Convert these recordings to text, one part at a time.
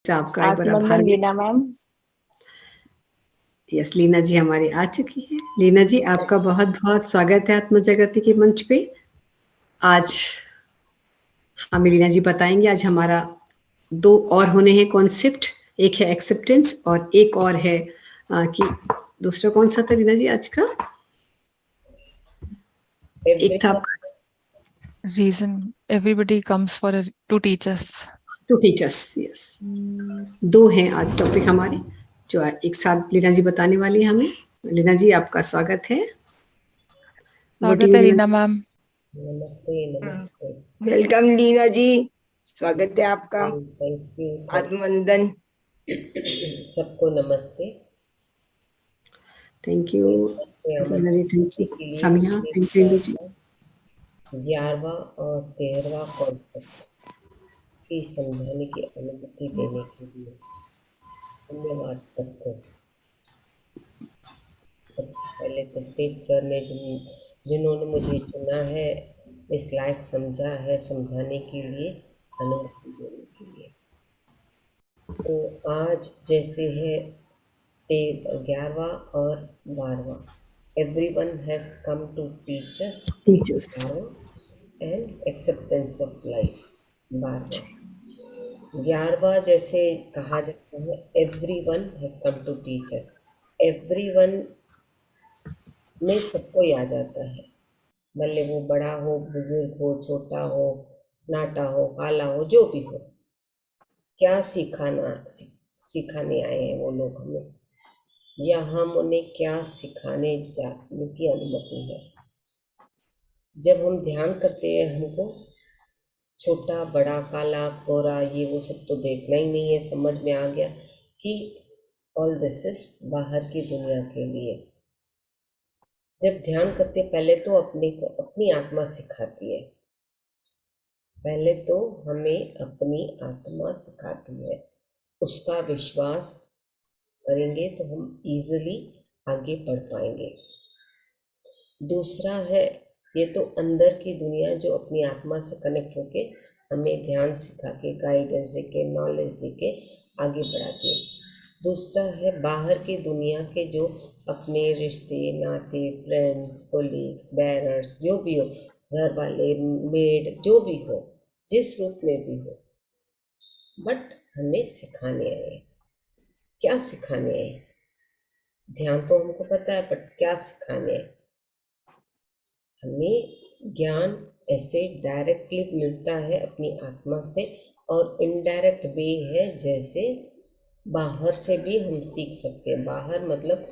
से आपका एक बार आभार। आत्मनंदन लीना मैम। यस, लीना जी हमारी आ चुकी है। लीना जी आपका बहुत बहुत स्वागत है आत्म जगती के मंच पे। आज हमें लीना जी बताएंगे, आज हमारा दो और होने हैं कॉन्सेप्ट। एक है एक्सेप्टेंस और एक और है कि दूसरा कौन सा था लीना जी आज का? एक था आपका reason everybody comes for to teach us. Two teachers. Yes, दो हैं आज टॉपिक हमारे जो एक साथ लीना जी बताने वाली है हमें। लीना जी आपका स्वागत है। स्वागत है रीना मैम। नमस्ते नमस्ते। वेलकम लीना जी, स्वागत है आपका। Thank you Atmanandan. सबको नमस्ते। Thank you Leena ji, thank you Samiya, thank you Indu ji. 11वां और 13वां कॉन्सेप्ट की समझाने की अनुमति देने के लिए धन्यवाद सबको। सबसे पहले तो सेठ सर ने जिन्होंने मुझे चुना है, इस लायक समझा है समझाने के लिए, अनुमति देने के लिए। तो आज जैसे है 11वां और 12वां, everyone has come to teach us and acceptance of life। 11वां जैसे कहा जाता है everyone has come to teach us। everyone में सबको याद आता है, भले वो बड़ा हो, बुजुर्ग हो, छोटा हो, नाटा हो, काला हो, जो भी हो। क्या सिखाने आए हैं वो लोग हमें, या हम उन्हें क्या सिखाने जाने की अनुमति है। जब हम ध्यान करते हैं, हमको छोटा बड़ा काला गोरा ये वो सब तो देखना ही नहीं है। समझ में आ गया कि ऑल दिस इज बाहर की दुनिया के लिए। जब ध्यान करते पहले तो अपने को अपनी आत्मा सिखाती है। पहले तो हमें अपनी आत्मा सिखाती है, उसका विश्वास करेंगे तो हम इजीली आगे बढ़ पाएंगे। दूसरा है, ये तो अंदर की दुनिया जो अपनी आत्मा से कनेक्ट होके हमें ध्यान सिखा के, गाइडेंस दे के, नॉलेज दे के आगे बढ़ाती है। दूसरा है बाहर की दुनिया के जो अपने रिश्ते नाते, फ्रेंड्स, कोलीग्स, बैरर्स, जो भी हो, घर वाले, मेड, जो भी हो, जिस रूप में भी हो, बट हमें सिखाने आए। क्या सिखाने आए? ध्यान तो हमको पता है, बट क्या सिखाने आए? हमें ज्ञान ऐसे डायरेक्टली मिलता है अपनी आत्मा से, और इनडायरेक्ट वे है जैसे बाहर से भी हम सीख सकते हैं। बाहर मतलब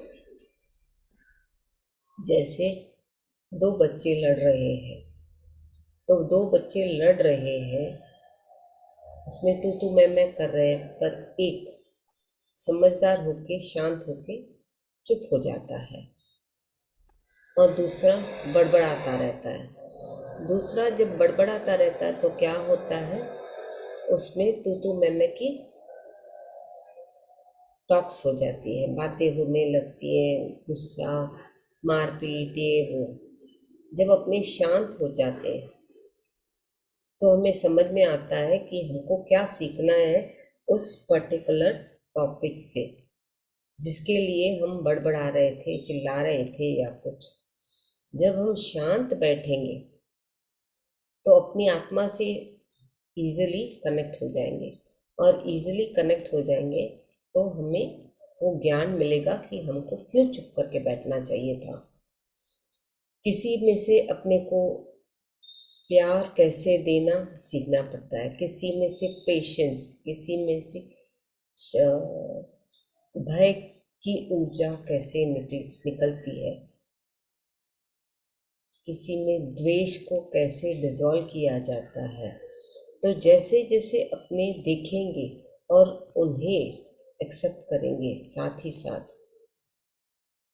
जैसे दो बच्चे लड़ रहे हैं, तो दो बच्चे लड़ रहे हैं, उसमें तू मैं कर रहे हैं, पर एक समझदार होके, शांत होके चुप हो जाता है और दूसरा बड़बड़ाता रहता है। दूसरा जब बड़बड़ाता रहता है तो क्या होता है, उसमें तू मैं की टॉक्स हो जाती है, बातें होने लगती है, गुस्सा, मारपीट, ये वो। जब अपने शांत हो जाते हैं तो हमें समझ में आता है कि हमको क्या सीखना है उस पर्टिकुलर टॉपिक से, जिसके लिए हम बड़बड़ा रहे थे, चिल्ला रहे थे या कुछ। जब हम शांत बैठेंगे तो अपनी आत्मा से इजीली कनेक्ट हो जाएंगे, और इजीली कनेक्ट हो जाएंगे तो हमें वो ज्ञान मिलेगा कि हमको क्यों चुप करके बैठना चाहिए था। किसी में से अपने को प्यार कैसे देना सीखना पड़ता है, किसी में से पेशेंस, किसी में से भय की ऊर्जा कैसे निकलती है, किसी में द्वेष को कैसे डिसॉल्व किया जाता है। तो जैसे जैसे अपने देखेंगे और उन्हें एक्सेप्ट करेंगे साथ ही साथ,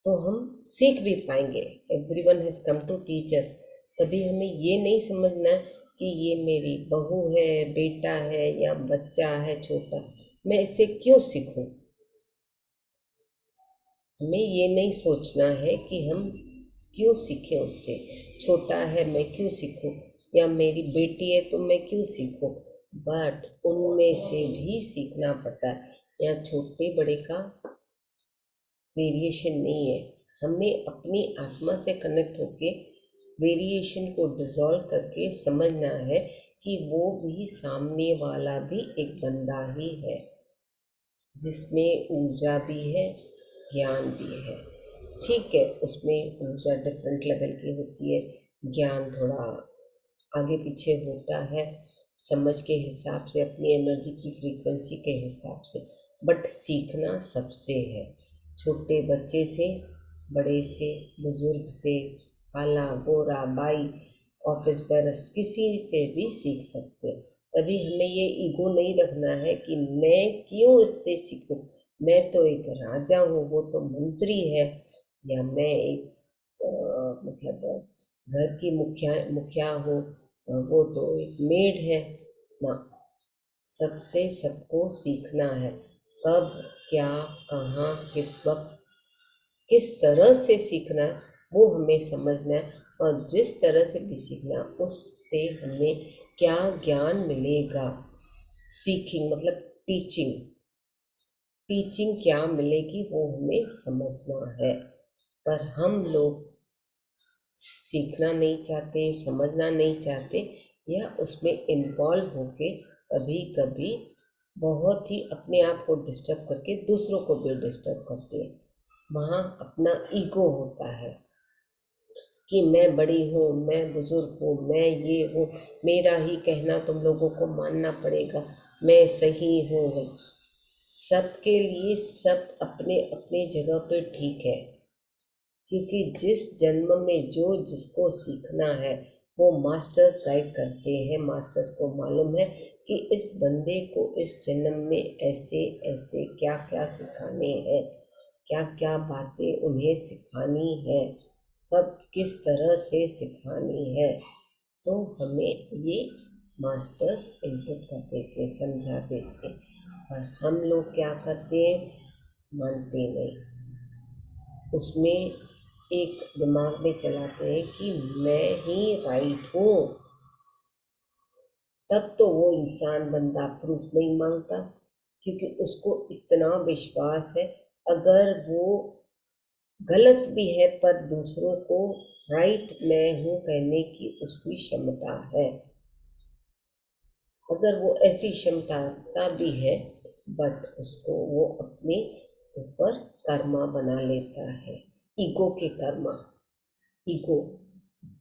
तो हम सीख भी पाएंगे। Everyone has come to teach us. कभी हमें ये नहीं समझना कि ये मेरी बहू है, बेटा है या बच्चा है छोटा, मैं इसे क्यों सीखूं। हमें ये नहीं सोचना है कि हम क्यों सीखें उससे। छोटा है मैं क्यों सीखूं, या मेरी बेटी है तो मैं क्यों सीखूं। बट उनमें से भी सीखना पड़ता है। यहाँ छोटे बड़े का वेरिएशन नहीं है, हमें अपनी आत्मा से कनेक्ट होके वेरिएशन को डिसॉल्व करके समझना है कि वो भी सामने वाला भी एक बंदा ही है, जिसमें ऊर्जा भी है, ज्ञान भी है। ठीक है, उसमें ऊर्जा डिफरेंट लेवल की होती है, ज्ञान थोड़ा आगे पीछे होता है, समझ के हिसाब से, अपनी एनर्जी की फ्रीक्वेंसी के हिसाब से, बट सीखना सबसे है। छोटे बच्चे से, बड़े से, बुजुर्ग से, काला गोरा बाई, ऑफिस बरस, किसी से भी सीख सकते हैं। तभी हमें ये ईगो नहीं रखना है कि मैं क्यों इससे सीखूं, मैं तो एक राजा हूँ, वो तो मंत्री है, या मैं एक मतलब घर की मुखिया हूँ, वो तो एक मेड है ना। सबसे सबको सीखना है, कब क्या कहाँ किस वक्त किस तरह से सीखना है वो हमें समझना है, और जिस तरह से भी सीखना है उससे हमें क्या ज्ञान मिलेगा। सीखिंग मतलब टीचिंग क्या मिलेगी वो हमें समझना है। पर हम लोग सीखना नहीं चाहते, समझना नहीं चाहते, या उसमें इन्वॉल्व होके कभी कभी बहुत ही अपने आप को डिस्टर्ब करके दूसरों को भी डिस्टर्ब करते हैं। वहाँ अपना ईगो होता है कि मैं बड़ी हूँ, मैं बुजुर्ग हूँ, मैं ये हूँ, मेरा ही कहना तुम लोगों को मानना पड़ेगा, मैं सही हूँ। सबके लिए सब अपने अपने जगह पे ठीक है, क्योंकि जिस जन्म में जो जिसको सीखना है वो मास्टर्स गाइड करते हैं। मास्टर्स को मालूम है कि इस बंदे को इस जन्म में ऐसे ऐसे क्या क्या सिखाने हैं, क्या क्या बातें उन्हें सिखानी है, कब किस तरह से सिखानी है। तो हमें ये मास्टर्स इनपुट कर देते, समझा देते, और हम लोग क्या करते हैं, मानते नहीं। उसमें एक दिमाग में चलाते हैं कि मैं ही राइट हूँ। तब तो वो इंसान बंदा प्रूफ नहीं मांगता, क्योंकि उसको इतना विश्वास है अगर वो गलत भी है पर दूसरों को राइट मैं हूँ कहने की उसकी क्षमता है। अगर वो ऐसी क्षमता भी है, बट उसको वो अपने ऊपर कर्मा बना लेता है, ईगो के कर्मा। ईगो,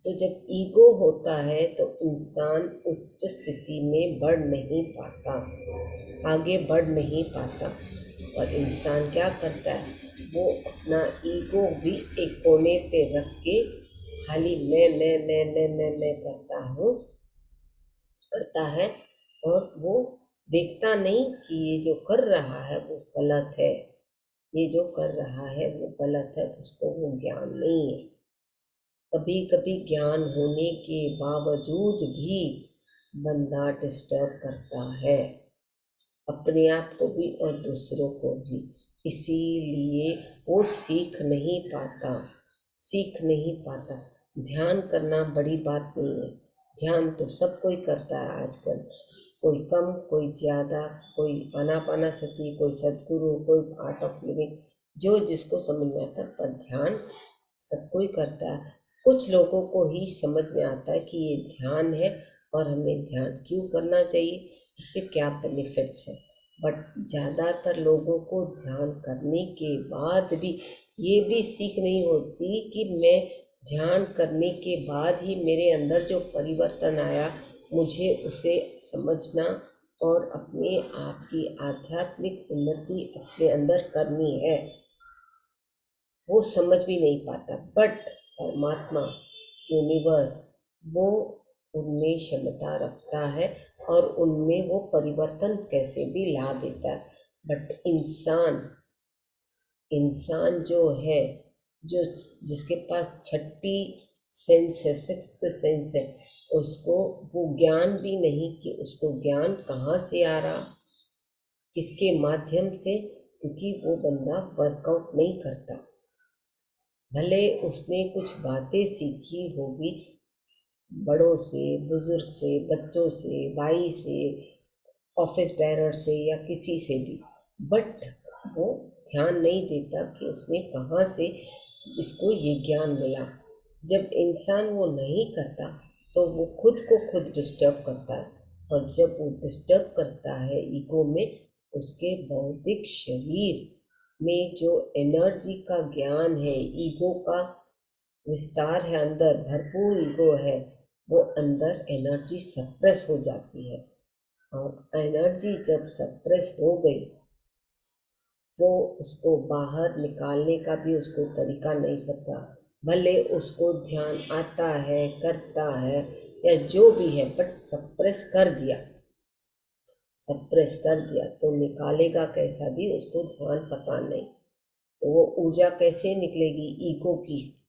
तो जब ईगो होता है तो इंसान उच्च स्थिति में बढ़ नहीं पाता, आगे बढ़ नहीं पाता। और इंसान क्या करता है, वो अपना ईगो भी एक कोने पे रख के खाली मैं करता है, और वो देखता नहीं कि ये जो कर रहा है वो गलत है, ये जो कर रहा है वो गलत है, उसको वो ज्ञान नहीं है। कभी कभी ज्ञान होने के बावजूद भी बंदा डिस्टर्ब करता है, अपने आप को भी और दूसरों को भी। इसीलिए वो सीख नहीं पाता। ध्यान करना बड़ी बात नहीं है, ध्यान तो सब कोई करता है आजकल, कोई कम कोई ज़्यादा, कोई आनापानासती, कोई सद्गुरु, कोई आर्ट ऑफ लिविंग, जो जिसको समझ में आता है। पर ध्यान सब कोई करता है, कुछ लोगों को ही समझ में आता है कि ये ध्यान है और हमें ध्यान क्यों करना चाहिए, इससे क्या बेनिफिट्स है। बट ज़्यादातर लोगों को ध्यान करने के बाद भी ये भी सीख नहीं होती कि मैं ध्यान करने के बाद ही मेरे अंदर जो परिवर्तन आया मुझे उसे समझना और अपने आप की आध्यात्मिक उन्नति अपने अंदर करनी है, वो समझ भी नहीं पाता। बट परमात्मा, यूनिवर्स, वो उनमें क्षमता रखता है और उनमें वो परिवर्तन कैसे भी ला देता है। बट इंसान जो है, जो जिसके पास छठी सेंस है, सिक्स्थ सेंस है, उसको वो ज्ञान भी नहीं कि उसको ज्ञान कहाँ से आ रहा, किसके माध्यम से, क्योंकि वो बंदा वर्कआउट नहीं करता। भले उसने कुछ बातें सीखी होगी बड़ों से, बुजुर्ग से, बच्चों से, भाई से, ऑफिस बेरर से या किसी से भी, बट वो ध्यान नहीं देता कि उसने कहाँ से इसको ये ज्ञान मिला। जब इंसान वो नहीं करता तो वो खुद को खुद डिस्टर्ब करता है, और जब वो डिस्टर्ब करता है ईगो में, उसके बौद्धिक शरीर में जो एनर्जी का ज्ञान है, ईगो का विस्तार है, अंदर भरपूर ईगो है, वो अंदर एनर्जी सप्रेस हो जाती है। और एनर्जी जब सप्रेस हो गई, वो उसको बाहर निकालने का भी उसको तरीका नहीं पता। भले उसको ध्यान आता है, करता है या जो भी है, बट सप्रेस कर दिया, सप्रेस कर दिया तो निकालेगा कैसा भी उसको ध्यान पता नहीं। तो वो ऊर्जा कैसे निकलेगी ईगो की,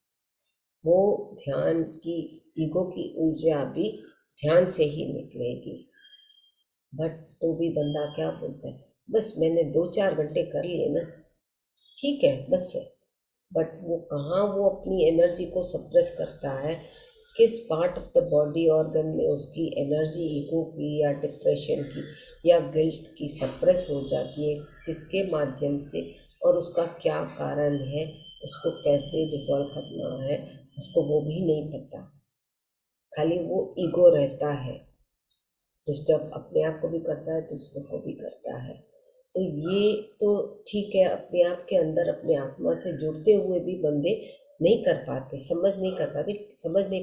वो ध्यान की, ईगो की ऊर्जा भी ध्यान से ही निकलेगी। बट तो भी बंदा क्या बोलता है, बस मैंने 2-4 घंटे कर लिए ना, ठीक है, बस है। बट वो कहाँ वो अपनी एनर्जी को सप्रेस करता है, किस part of the body organ में उसकी एनर्जी ईगो की या डिप्रेशन की या गिल्ट की सप्रेस हो जाती है, किसके माध्यम से, और उसका क्या कारण है, उसको कैसे डिसॉल्व करना है, उसको वो भी नहीं पता। खाली वो ईगो रहता है, डिस्टर्ब अपने आप को भी करता है, दूसरों को भी करता है। तो ये तो ठीक है, अपने आप के अंदर अपने आत्मा से जुड़ते हुए भी बंदे नहीं कर पाते, समझ नहीं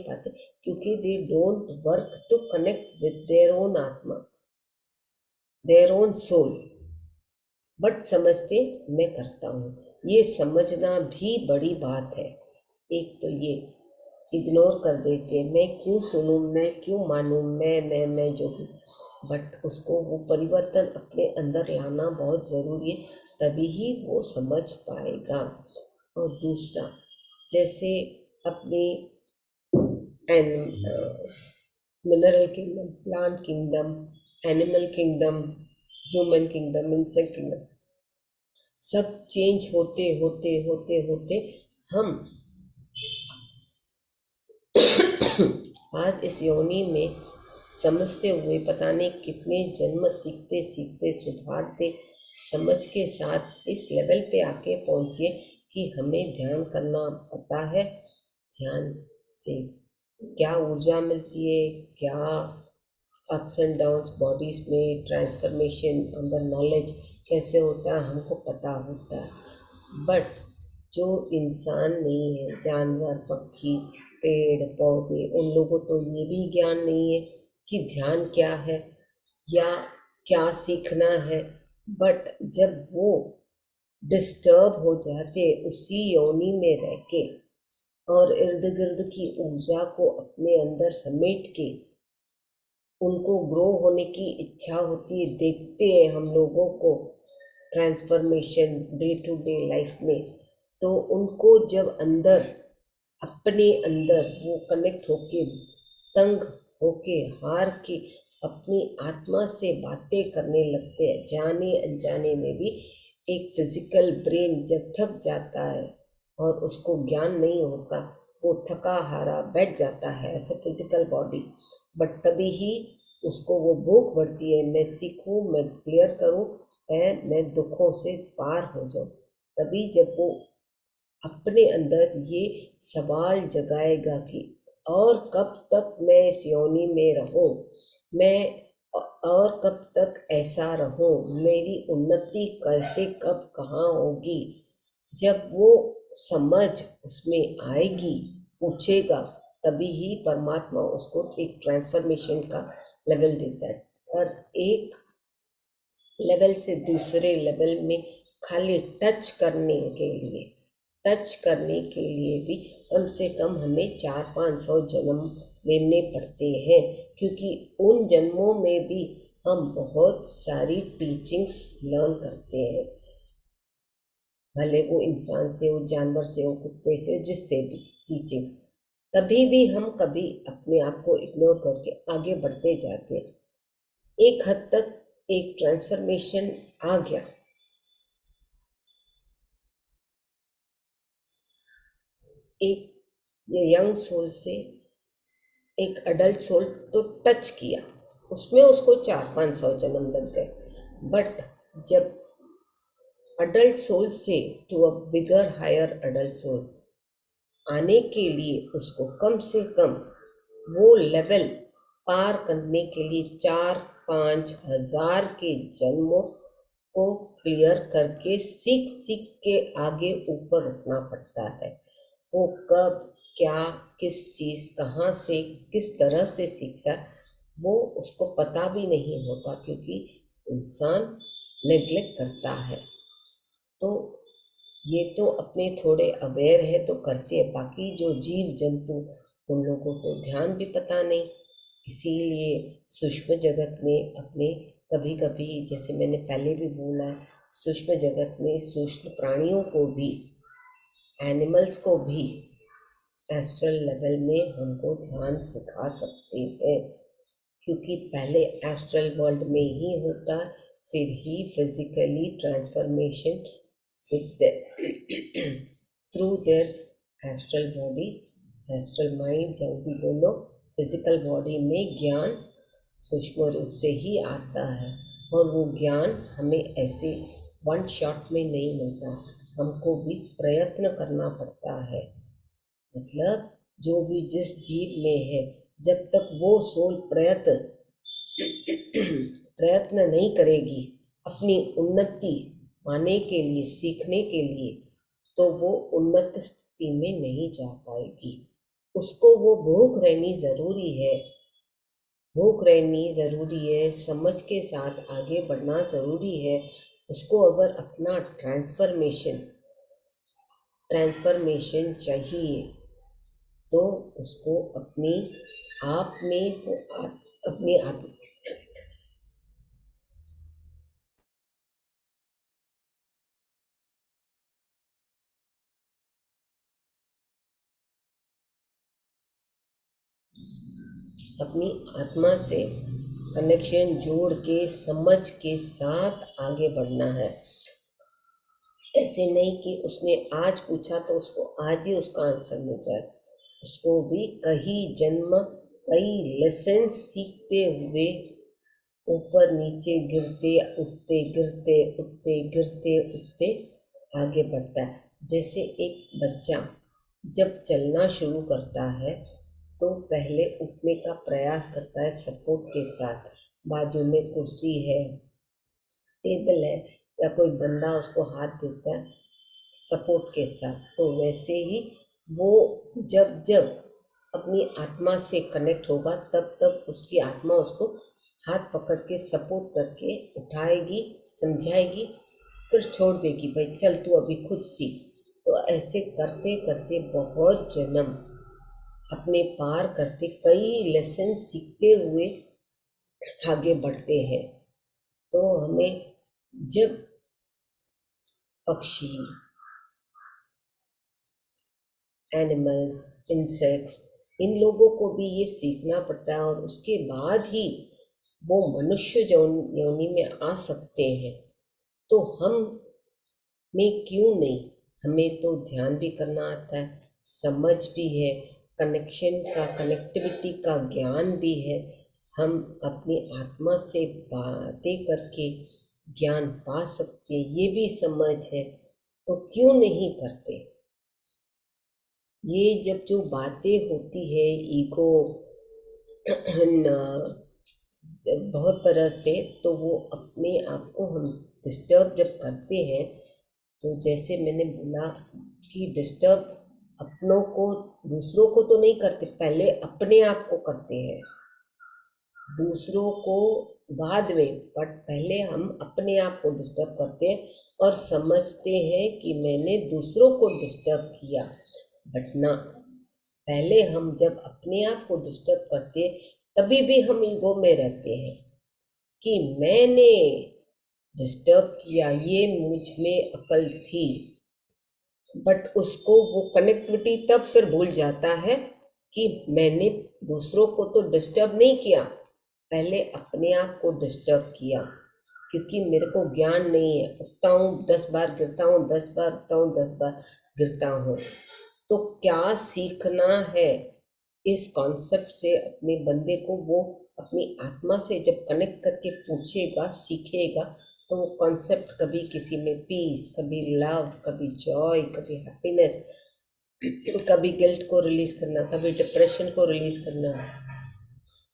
पाते, क्योंकि they don't work to connect with their own आत्मा, देयर ओन सोल। बट समझते मैं करता हूँ, ये समझना भी बड़ी बात है। एक तो ये इग्नोर कर देते, मैं क्यों सुनूं, मैं क्यों मानूं, मैं जो हूँ, बट उसको वो परिवर्तन अपने अंदर लाना बहुत ज़रूरी है, तभी ही वो समझ पाएगा। और दूसरा, जैसे अपनी mineral kingdom, plant kingdom, animal kingdom, human kingdom, insect kingdom, सब चेंज होते होते होते होते हम आज इस योनि में समझते हुए पता नहीं कितने जन्म सीखते सीखते सुधारते समझ के साथ इस लेवल पे आके पहुँचे कि हमें ध्यान करना पता है, ध्यान से क्या ऊर्जा मिलती है, क्या अप्स एंड डाउन्स बॉडीज में ट्रांसफॉर्मेशन अंदर नॉलेज कैसे होता है, हमको पता होता है। बट जो इंसान नहीं है, जानवर, पक्षी, पेड़ पौधे, उन लोगों तो ये भी ज्ञान नहीं है कि ध्यान क्या है या क्या सीखना है। बट जब वो डिस्टर्ब हो जाते उसी योनि में रह के और इर्द गिर्द की ऊर्जा को अपने अंदर समेट के उनको ग्रो होने की इच्छा होती है, देखते हैं हम लोगों को transformation day to day life में, तो उनको जब अंदर अपने अंदर वो कनेक्ट होके, तंग होके, हार के अपनी आत्मा से बातें करने लगते हैं, जाने अनजाने में भी। एक फिजिकल ब्रेन जब थक जाता है और उसको ज्ञान नहीं होता, वो थका हारा बैठ जाता है ऐसे फिजिकल बॉडी, बट तभी ही उसको वो भूख बढ़ती है, मैं सीखूं, मैं क्लियर करूं, मैं दुखों से पार हो जाऊं। तभी जब वो अपने अंदर ये सवाल जगाएगा कि और कब तक मैं इस योनि में रहूं, मैं और कब तक ऐसा रहूं, मेरी उन्नति कैसे कब कहाँ होगी। जब वो समझ उसमें आएगी, पूछेगा, तभी ही परमात्मा उसको एक ट्रांसफॉर्मेशन का लेवल देता है। और एक लेवल से दूसरे लेवल में खाली टच करने के लिए भी कम से कम हमें 400-500 जन्म लेने पड़ते हैं, क्योंकि उन जन्मों में भी हम बहुत सारी टीचिंग्स लर्न करते हैं, भले वो इंसान से हो, जानवर से हो, कुत्ते से हो, जिससे भी टीचिंग्स, तभी भी हम कभी अपने आप को इग्नोर करके आगे बढ़ते जाते हैं। एक हद तक एक ट्रांसफॉर्मेशन आ गया, एक ये यंग सोल से एक अडल्ट सोल तो टच किया, उसमें उसको 400-500 जन्म लग गए। बट जब अडल्ट सोल से to a bigger higher adult soul आने के लिए उसको कम से कम वो लेवल पार करने के लिए 4-5 हजार के जन्मों को क्लियर करके सीख सीख के आगे ऊपर उठना पड़ता है। वो कब क्या किस चीज़ कहाँ से किस तरह से सीखता वो उसको पता भी नहीं होता, क्योंकि इंसान नेग्लेक्ट करता है। तो ये तो अपने थोड़े अवेयर है तो करते हैं, बाकी जो जीव जंतु उन लोगों को ध्यान भी पता नहीं। इसीलिए सूक्ष्म जगत में अपने कभी कभी, जैसे मैंने पहले भी बोला है, सूक्ष्म जगत में सूक्ष्म प्राणियों को भी, एनिमल्स को भी एस्ट्रल लेवल में हमको ध्यान सिखा सकते हैं, क्योंकि पहले एस्ट्रल वर्ल्ड में ही होता, फिर ही physically transformation through their astral body, astral mind, जब भी बोलो, फिजिकल बॉडी में ज्ञान सूक्ष्म रूप से ही आता है। और वो ज्ञान हमें ऐसे वन शॉट में नहीं मिलता, हमको भी प्रयत्न करना पड़ता है। मतलब जो भी जिस जीव में है, जब तक वो सोल प्रयत्न नहीं करेगी अपनी उन्नति पाने के लिए, सीखने के लिए, तो वो उन्नत स्थिति में नहीं जा पाएगी। उसको वो भूख रहनी ज़रूरी है, भूख रहनी ज़रूरी है, समझ के साथ आगे बढ़ना ज़रूरी है। उसको अगर अपना ट्रांसफॉर्मेशन चाहिए तो उसको अपनी आप में अपनी आप अपनी आत्मा से कनेक्शन जोड़ के समझ के साथ आगे बढ़ना है। ऐसे नहीं कि उसने आज पूछा तो उसको आज ही उसका आंसर मिल जाए। उसको भी कई जन्म, कई लेसन सीखते हुए ऊपर नीचे गिरते उठते, गिरते उठते, गिरते उठते आगे बढ़ता है। जैसे एक बच्चा जब चलना शुरू करता है तो पहले उठने का प्रयास करता है सपोर्ट के साथ, बाजू में कुर्सी है, टेबल है, या कोई बंदा उसको हाथ देता है सपोर्ट के साथ। तो वैसे ही वो जब जब अपनी आत्मा से कनेक्ट होगा तब तब उसकी आत्मा उसको हाथ पकड़ के सपोर्ट करके उठाएगी, समझाएगी, फिर छोड़ देगी, भाई चल तू अभी खुद सीख। तो ऐसे करते करते बहुत जन्म अपने पार करते, कई लेसन सीखते हुए आगे बढ़ते हैं। तो हमें जब पक्षी, एनिमल्स, इंसेक्ट्स, इन लोगों को भी ये सीखना पड़ता है, और उसके बाद ही वो मनुष्य योनि में आ सकते हैं। तो हम में क्यों नहीं, हमें तो ध्यान भी करना आता है, समझ भी है, कनेक्शन का, कनेक्टिविटी का ज्ञान भी है। हम अपनी आत्मा से बातें करके ज्ञान पा सकते, ये भी समझ है, तो क्यों नहीं करते। ये जब जो बातें होती है ईगो बहुत तरह से, तो वो अपने आप को हम डिस्टर्ब जब करते हैं, तो जैसे मैंने बोला कि डिस्टर्ब अपनों को, दूसरों को तो नहीं करते, पहले अपने आप को करते हैं, दूसरों को बाद में, बट पहले हम अपने आप को डिस्टर्ब करते हैं और समझते हैं कि मैंने दूसरों को डिस्टर्ब किया। बट ना, पहले हम जब अपने आप को डिस्टर्ब करते तभी भी हम ईगो में रहते हैं कि मैंने डिस्टर्ब किया, ये मुझ में अकल थी। बट उसको वो कनेक्टिविटी तब फिर भूल जाता है कि मैंने दूसरों को तो डिस्टर्ब नहीं किया, पहले अपने आप को डिस्टर्ब किया, क्योंकि मेरे को ज्ञान नहीं है। उठता हूँ 10 बार गिरता हूँ, 10 बार उठता हूँ, 10 बार गिरता हूँ। तो क्या सीखना है, इस कॉन्सेप्ट से अपने बंदे को वो अपनी आत्मा से जब कनेक्ट करके पूछेगा, सीखेगा, तो वो कॉन्सेप्ट कभी किसी में पीस, कभी लव, कभी जॉय, कभी हैप्पीनेस, कभी गिल्ट को रिलीज करना, कभी डिप्रेशन को रिलीज करना,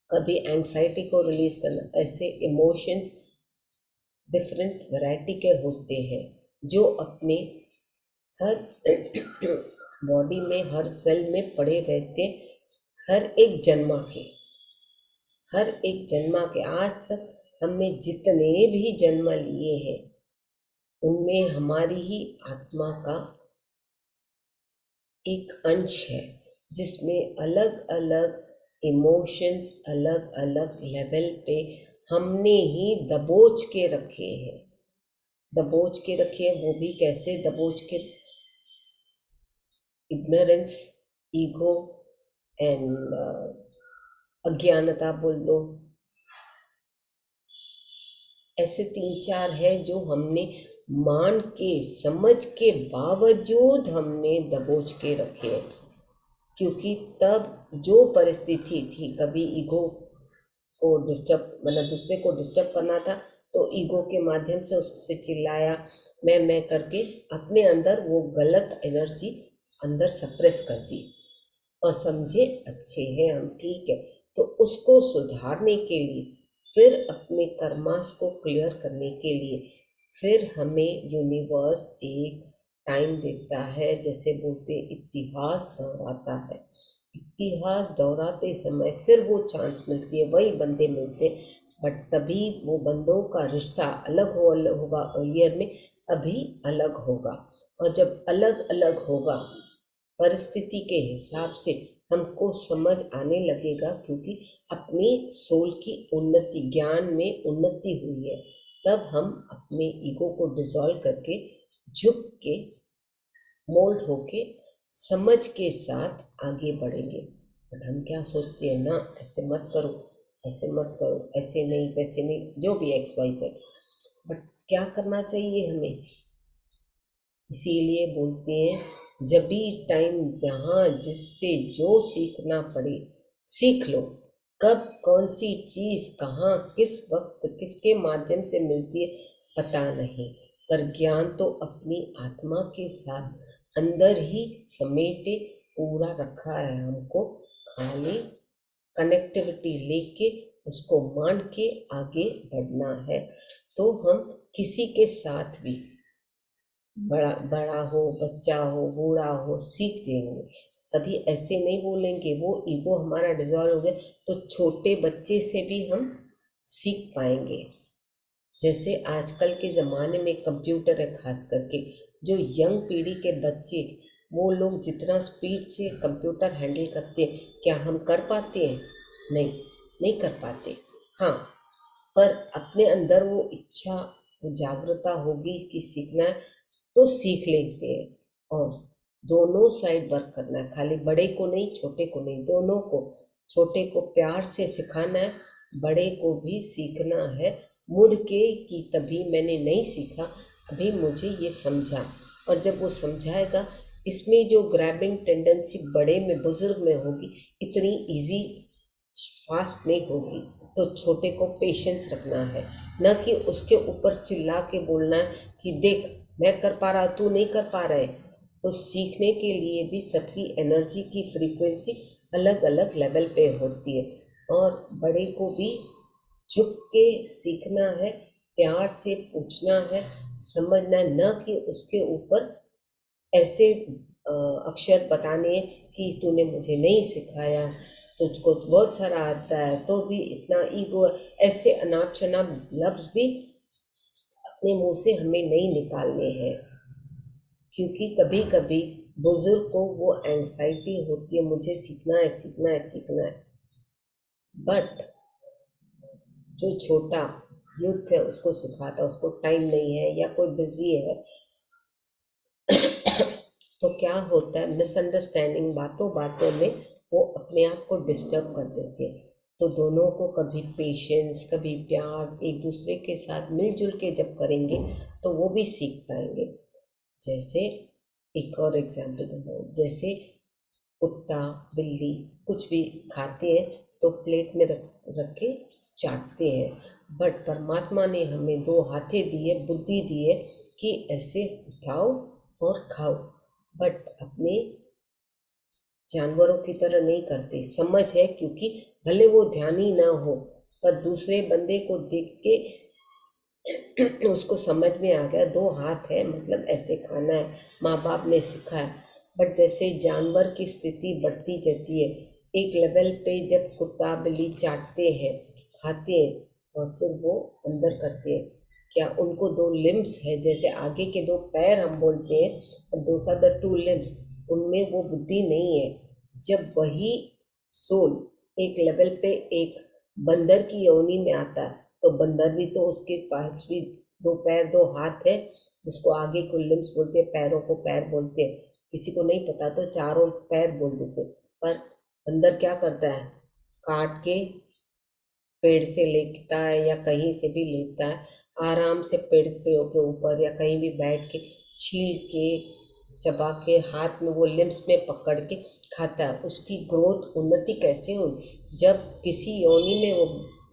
कभी एंग्जाइटी को रिलीज करना, ऐसे इमोशंस डिफरेंट वैरायटी के होते हैं जो अपने हर बॉडी में, हर सेल में पड़े रहते, हर एक जन्मा के आज तक हमने जितने भी जन्म लिए हैं उनमें हमारी ही आत्मा का एक अंश है जिसमें अलग अलग इमोशंस अलग अलग लेवल पे हमने ही दबोच के रखे हैं। वो भी कैसे दबोच के? इग्नोरेंस, ईगो एंड अज्ञानता बोल दो, ऐसे 3-4 है जो हमने मान के समझ के बावजूद हमने दबोच के रखे, क्योंकि तब जो परिस्थिति थी, कभी ईगो को डिस्टर्ब, मतलब दूसरे को डिस्टर्ब करना था तो ईगो के माध्यम से उससे चिल्लाया, मैं करके अपने अंदर वो गलत एनर्जी अंदर सप्रेस कर दी और समझे अच्छे हैं हम, ठीक है। तो उसको सुधारने के लिए, फिर अपने कर्मास को क्लियर करने के लिए, फिर हमें यूनिवर्स एक टाइम देता है, जैसे बोलते इतिहास दोहराता है। इतिहास दोहराते समय फिर वो चांस मिलती है, वही बंदे मिलते, बट तभी वो बंदों का रिश्ता अलग होगा अर्लियर में, अभी अलग होगा। और जब अलग अलग होगा परिस्थिति के हिसाब से हमको समझ आने लगेगा, क्योंकि अपनी सोल की उन्नति, ज्ञान में उन्नति हुई है, तब हम अपने ईगो को डिसॉल्व करके, झुक के, मोल्ड होके, समझ के साथ आगे बढ़ेंगे। बट हम क्या सोचते हैं ना, ऐसे मत करो, ऐसे मत करो, ऐसे नहीं, वैसे नहीं, जो भी XYZ। बट क्या करना चाहिए हमें? इसीलिए बोलते हैं जब भी टाइम, जहाँ जिससे जो सीखना पड़े सीख लो। कब कौन सी चीज़ कहाँ किस वक्त किसके माध्यम से मिलती है पता नहीं, पर ज्ञान तो अपनी आत्मा के साथ अंदर ही समेटे पूरा रखा है हमको, खाली कनेक्टिविटी लेके उसको मान के आगे बढ़ना है। तो हम किसी के साथ भी, बड़ा हो, बच्चा हो, बूढ़ा हो, सीख जाएंगे। कभी ऐसे नहीं बोलेंगे, वो ईगो हमारा डिजॉल्व हो गया तो छोटे बच्चे से भी हम सीख पाएंगे। जैसे आजकल के ज़माने में कंप्यूटर है, खास करके जो यंग पीढ़ी के बच्चे, वो लोग जितना स्पीड से कंप्यूटर हैंडल करते हैं, क्या हम कर पाते हैं? नहीं कर पाते। हाँ, पर अपने अंदर वो इच्छा, वो जागरूकता होगी कि सीखना है तो सीख लेते हैं। और दोनों साइड वर्क करना है, खाली बड़े को नहीं, छोटे को नहीं, दोनों को। छोटे को प्यार से सिखाना है, बड़े को भी सीखना है मुड़ के कि तभी मैंने नहीं सीखा, अभी मुझे ये समझा। और जब वो समझाएगा, इसमें जो ग्रैबिंग टेंडेंसी बड़े में, बुजुर्ग में होगी, इतनी इजी फास्ट नहीं होगी। तो छोटे को पेशेंस रखना है, न कि उसके ऊपर चिल्ला के बोलना है कि देख मैं कर पा रहा, तू नहीं कर पा रहे। तो सीखने के लिए भी सबकी एनर्जी की फ्रीक्वेंसी अलग अलग लेवल पे होती है, और बड़े को भी झुक के सीखना है, प्यार से पूछना है, समझना, न कि उसके ऊपर ऐसे अक्षर बताने कि तूने मुझे नहीं सिखाया, तुझको बहुत सारा आता है तो भी इतना ईगो, ऐसे अनाप शनाप लफ्ज भी अपने मुंह से हमें नहीं निकालने हैं। क्योंकि कभी कभी बुजुर्ग को वो एंग्जाइटी होती है, मुझे सीखना है। बट जो छोटा यूथ है उसको सिखाता, उसको टाइम नहीं है या कोई बिजी है, तो क्या होता है, मिसअंडरस्टैंडिंग, बातों बातों में वो अपने आप को डिस्टर्ब कर देते हैं। तो दोनों को कभी पेशेंस, कभी प्यार, एक दूसरे के साथ मिलजुल के जब करेंगे तो वो भी सीख पाएंगे। जैसे एक और एग्जाम्पल दूँ, जैसे कुत्ता बिल्ली कुछ भी खाते हैं तो प्लेट में रख के चाटते हैं, बट परमात्मा ने हमें 2 हाथे दिए, बुद्धि दी है कि ऐसे उठाओ और खाओ, बट अपने जानवरों की तरह नहीं करते। समझ है क्योंकि भले वो ध्यान ही ना हो, पर दूसरे बंदे को देख के उसको समझ में आ गया 2 हाथ है मतलब ऐसे खाना है, माँ बाप ने सिखाया। बट जैसे जानवर की स्थिति बढ़ती जाती है, एक लेवल पे जब कुत्ता बिल्ली चाटते हैं, खाते हैं और फिर वो अंदर करते हैं, क्या उनको 2 लिम्स है, जैसे आगे के 2 पैर हम बोलते हैं और दोस आर द 2 लिम्स, उनमें वो बुद्धि नहीं है। जब वही सोल एक लेवल पे एक बंदर की योनि में आता है, तो बंदर भी तो उसके पास भी 2 पैर 2 हाथ है, जिसको आगे को लिम्स बोलते हैं, पैरों को पैर बोलते हैं, किसी को नहीं पता तो चारों पैर बोल देते। पर बंदर क्या करता है, काट के पेड़ से लेता है या कहीं से भी लेता है, आराम से पेड़ पे के ऊपर या कहीं भी बैठ के छील के चबा के हाथ में वो लिम्स में पकड़ के खाता है। उसकी ग्रोथ उन्नति कैसे हुई, जब किसी योनि में वो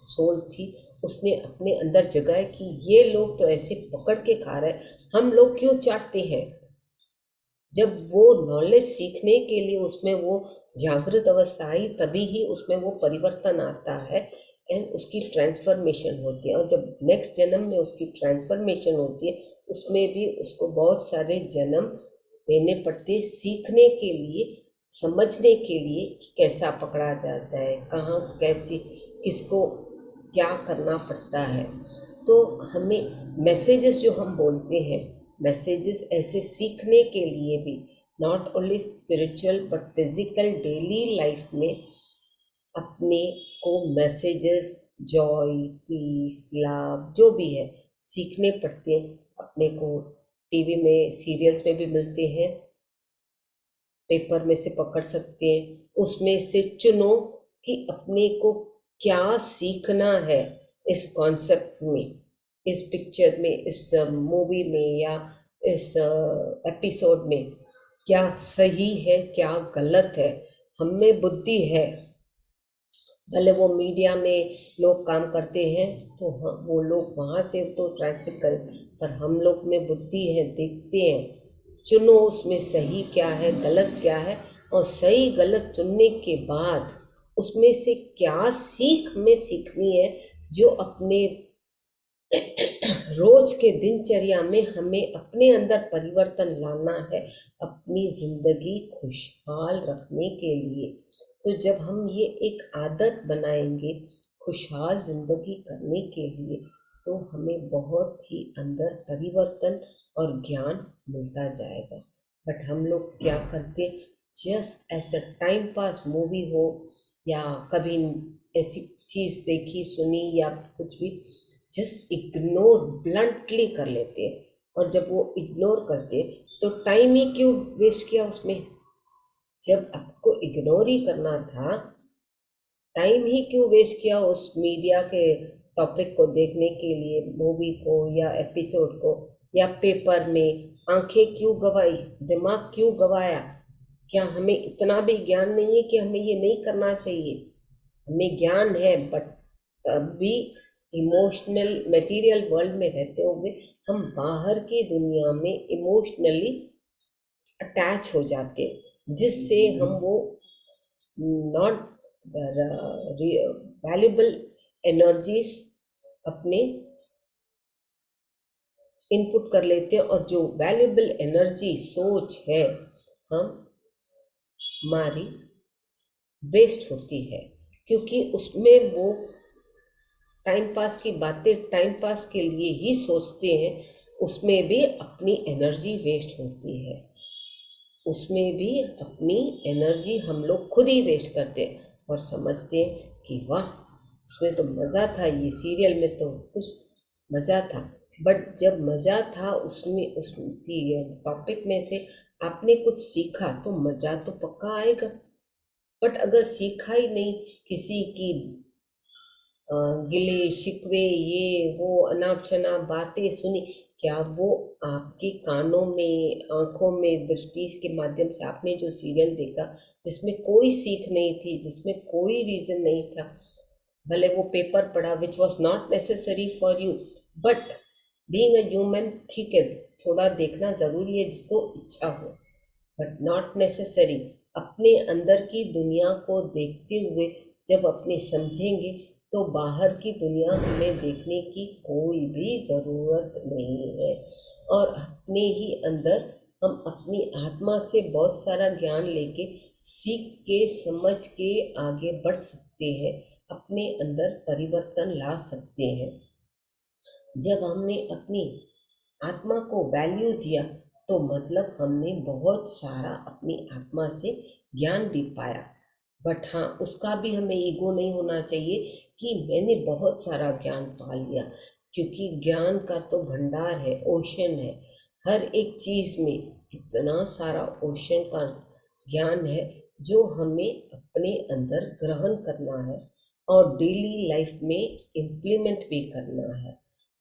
सोल थी, उसने अपने अंदर जगाया कि ये लोग तो ऐसे पकड़ के खा रहे, हम लोग क्यों चाटते हैं। जब वो नॉलेज सीखने के लिए उसमें वो जागृत अवस्था आई, तभी ही उसमें वो परिवर्तन आता है एंड उसकी ट्रांसफॉर्मेशन होती है। और जब नेक्स्ट जन्म में उसकी ट्रांसफॉर्मेशन होती है, उसमें भी उसको बहुत सारे जन्म लेने पड़ते, सीखने के लिए, समझने के लिए कि कैसा पकड़ा जाता है, कहाँ कैसे किसको क्या करना पड़ता है। तो हमें मैसेजेस जो हम बोलते हैं, मैसेजेस ऐसे सीखने के लिए भी, not only spiritual but physical daily life में अपने को मैसेजेस जॉय पीस लव जो भी है सीखने पड़ते हैं। अपने को टीवी में सीरियल्स में भी मिलते हैं, पेपर में से पकड़ सकते हैं, उसमें से चुनो कि अपने को क्या सीखना है इस कॉन्सेप्ट में, इस पिक्चर में, इस मूवी में या इस एपिसोड में, क्या सही है क्या गलत है। हमें बुद्धि है, भले वो मीडिया में लोग काम करते हैं तो वो लोग वहाँ से तो ट्रांसमिट करें, पर हम लोग में बुद्धि है, देखते हैं, चुनो उसमें सही क्या है गलत क्या है, और सही गलत चुनने के बाद उसमें से क्या सीख हमें सीखनी है, जो अपने रोज के दिनचर्या में हमें अपने अंदर परिवर्तन लाना है, अपनी जिंदगी खुशहाल रखने के लिए। तो जब हम ये एक आदत बनाएंगे खुशहाल जिंदगी करने के लिए, तो हमें बहुत ही अंदर परिवर्तन और ज्ञान मिलता जाएगा। बट हम लोग क्या करते, जस्ट ऐसा टाइम पास मूवी हो या कभी ऐसी चीज देखी सुनी या कुछ भी, जस्ट इग्नोर ब्लंटली कर लेते हैं। और जब वो इग्नोर करते तो टाइम ही क्यों वेस्ट किया उसमें, जब आपको इग्नोर ही करना था, टाइम ही क्यों वेस्ट किया उस मीडिया के टॉपिक को देखने के लिए, मूवी को या एपिसोड को या पेपर में आंखें क्यों गवाई, दिमाग क्यों गवाया। क्या हमें इतना भी ज्ञान नहीं है कि हमें ये नहीं करना चाहिए। हमें ज्ञान है, बट तब भी इमोशनल मटेरियल वर्ल्ड में रहते होंगे, हम बाहर की दुनिया में इमोशनली अटैच हो जाते हैं, जिससे हम वो नॉट वैल्यूबल एनर्जीज अपने इनपुट कर लेते हैं, और जो वैल्यूबल एनर्जी सोच है हम हमारी वेस्ट होती है, क्योंकि उसमें वो टाइम पास की बातें टाइम पास के लिए ही सोचते हैं, उसमें भी अपनी एनर्जी वेस्ट होती है, उसमें भी अपनी एनर्जी हम लोग खुद ही वेस्ट करते हैं और समझते हैं कि वाह उसमें तो मज़ा था, ये सीरियल में तो कुछ मज़ा था। बट जब मज़ा था उसमें उसकी टॉपिक में से आपने कुछ सीखा तो मज़ा तो पक्का आएगा। बट अगर सीखा ही नहीं, किसी की गिले शिकवे ये वो अनाप शनाप बातें सुनी, क्या वो आपके कानों में, आंखों में, दृष्टि के माध्यम से आपने जो सीरियल देखा जिसमें कोई सीख नहीं थी, जिसमें कोई रीजन नहीं था, भले वो पेपर पढ़ा which was not necessary for you, but being a human ठीक है, थोड़ा देखना जरूरी है जिसको इच्छा हो, बट नॉट नेसेसरी। अपने अंदर की दुनिया को देखते हुए जब अपने समझेंगे तो बाहर की दुनिया हमें देखने की कोई भी ज़रूरत नहीं है। और अपने ही अंदर हम अपनी आत्मा से बहुत सारा ज्ञान लेके, सीख के, समझ के आगे बढ़ सकते हैं, अपने अंदर परिवर्तन ला सकते हैं। जब हमने अपनी आत्मा को वैल्यू दिया तो मतलब हमने बहुत सारा अपनी आत्मा से ज्ञान भी पाया। बट हाँ, उसका भी हमें ईगो नहीं होना चाहिए कि मैंने बहुत सारा ज्ञान पा लिया, क्योंकि ज्ञान का तो भंडार है, ओशन है, हर एक चीज़ में इतना सारा ओशन का ज्ञान है जो हमें अपने अंदर ग्रहण करना है और डेली लाइफ में इम्प्लीमेंट भी करना है।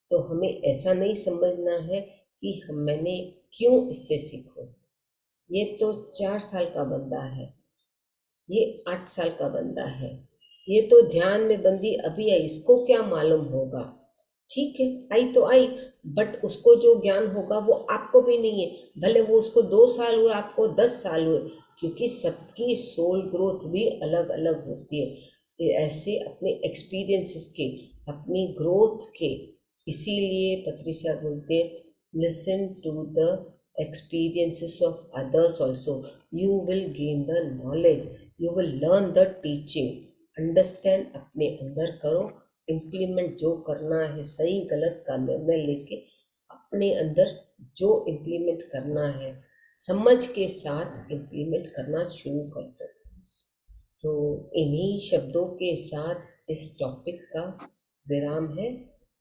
तो हमें ऐसा नहीं समझना है कि मैंने क्यों इससे सीखूं, ये तो 4 साल का बंदा है, ये 8 साल का बंदा है, ये तो ध्यान में बंदी अभी आई, इसको क्या मालूम होगा। ठीक है, आई तो आई, बट उसको जो ज्ञान होगा वो आपको भी नहीं है, भले वो उसको 2 साल हुए, आपको 10 साल हुए, क्योंकि सबकी सोल ग्रोथ भी अलग अलग होती है। ऐसे अपने एक्सपीरियंसेस के, अपनी ग्रोथ के, इसीलिए पत्री सर बोलते हैं listen to the experiences of others also, you will gain the knowledge, you will learn the teaching, understand, अपने अंदर करो, इम्प्लीमेंट जो करना है, सही गलत का निर्णय लेके अपने अंदर जो इम्प्लीमेंट करना है समझ के साथ इम्प्लीमेंट करना शुरू कर दो। तो इन्हीं शब्दों के साथ इस टॉपिक का विराम है।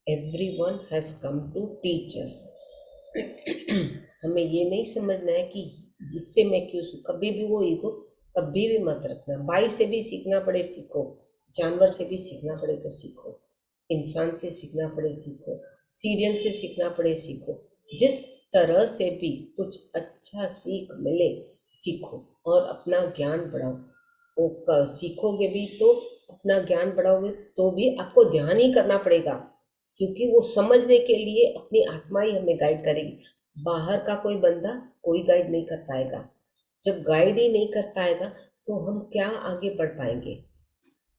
Everyone has come to teach us. हमें ये नहीं समझना है कि इससे मैं क्यों सीखूं, कभी भी वो ईगो कभी भी मत रखना। बाई से भी सीखना पड़े सीखो, जानवर से भी सीखना पड़े तो सीखो, इंसान से सीखना पड़े सीखो, सीरियल से सीखना पड़े सीखो, जिस तरह से भी कुछ अच्छा सीख मिले सीखो और अपना ज्ञान बढ़ाओ। वो सीखोगे भी तो अपना ज्ञान बढ़ाओगे तो भी आपको ध्यान ही करना पड़ेगा, क्योंकि वो समझने के लिए अपनी आत्मा ही हमें गाइड करेगी। बाहर का कोई बंदा कोई गाइड नहीं कर पाएगा। जब गाइड ही नहीं कर पाएगा तो हम क्या आगे बढ़ पाएंगे।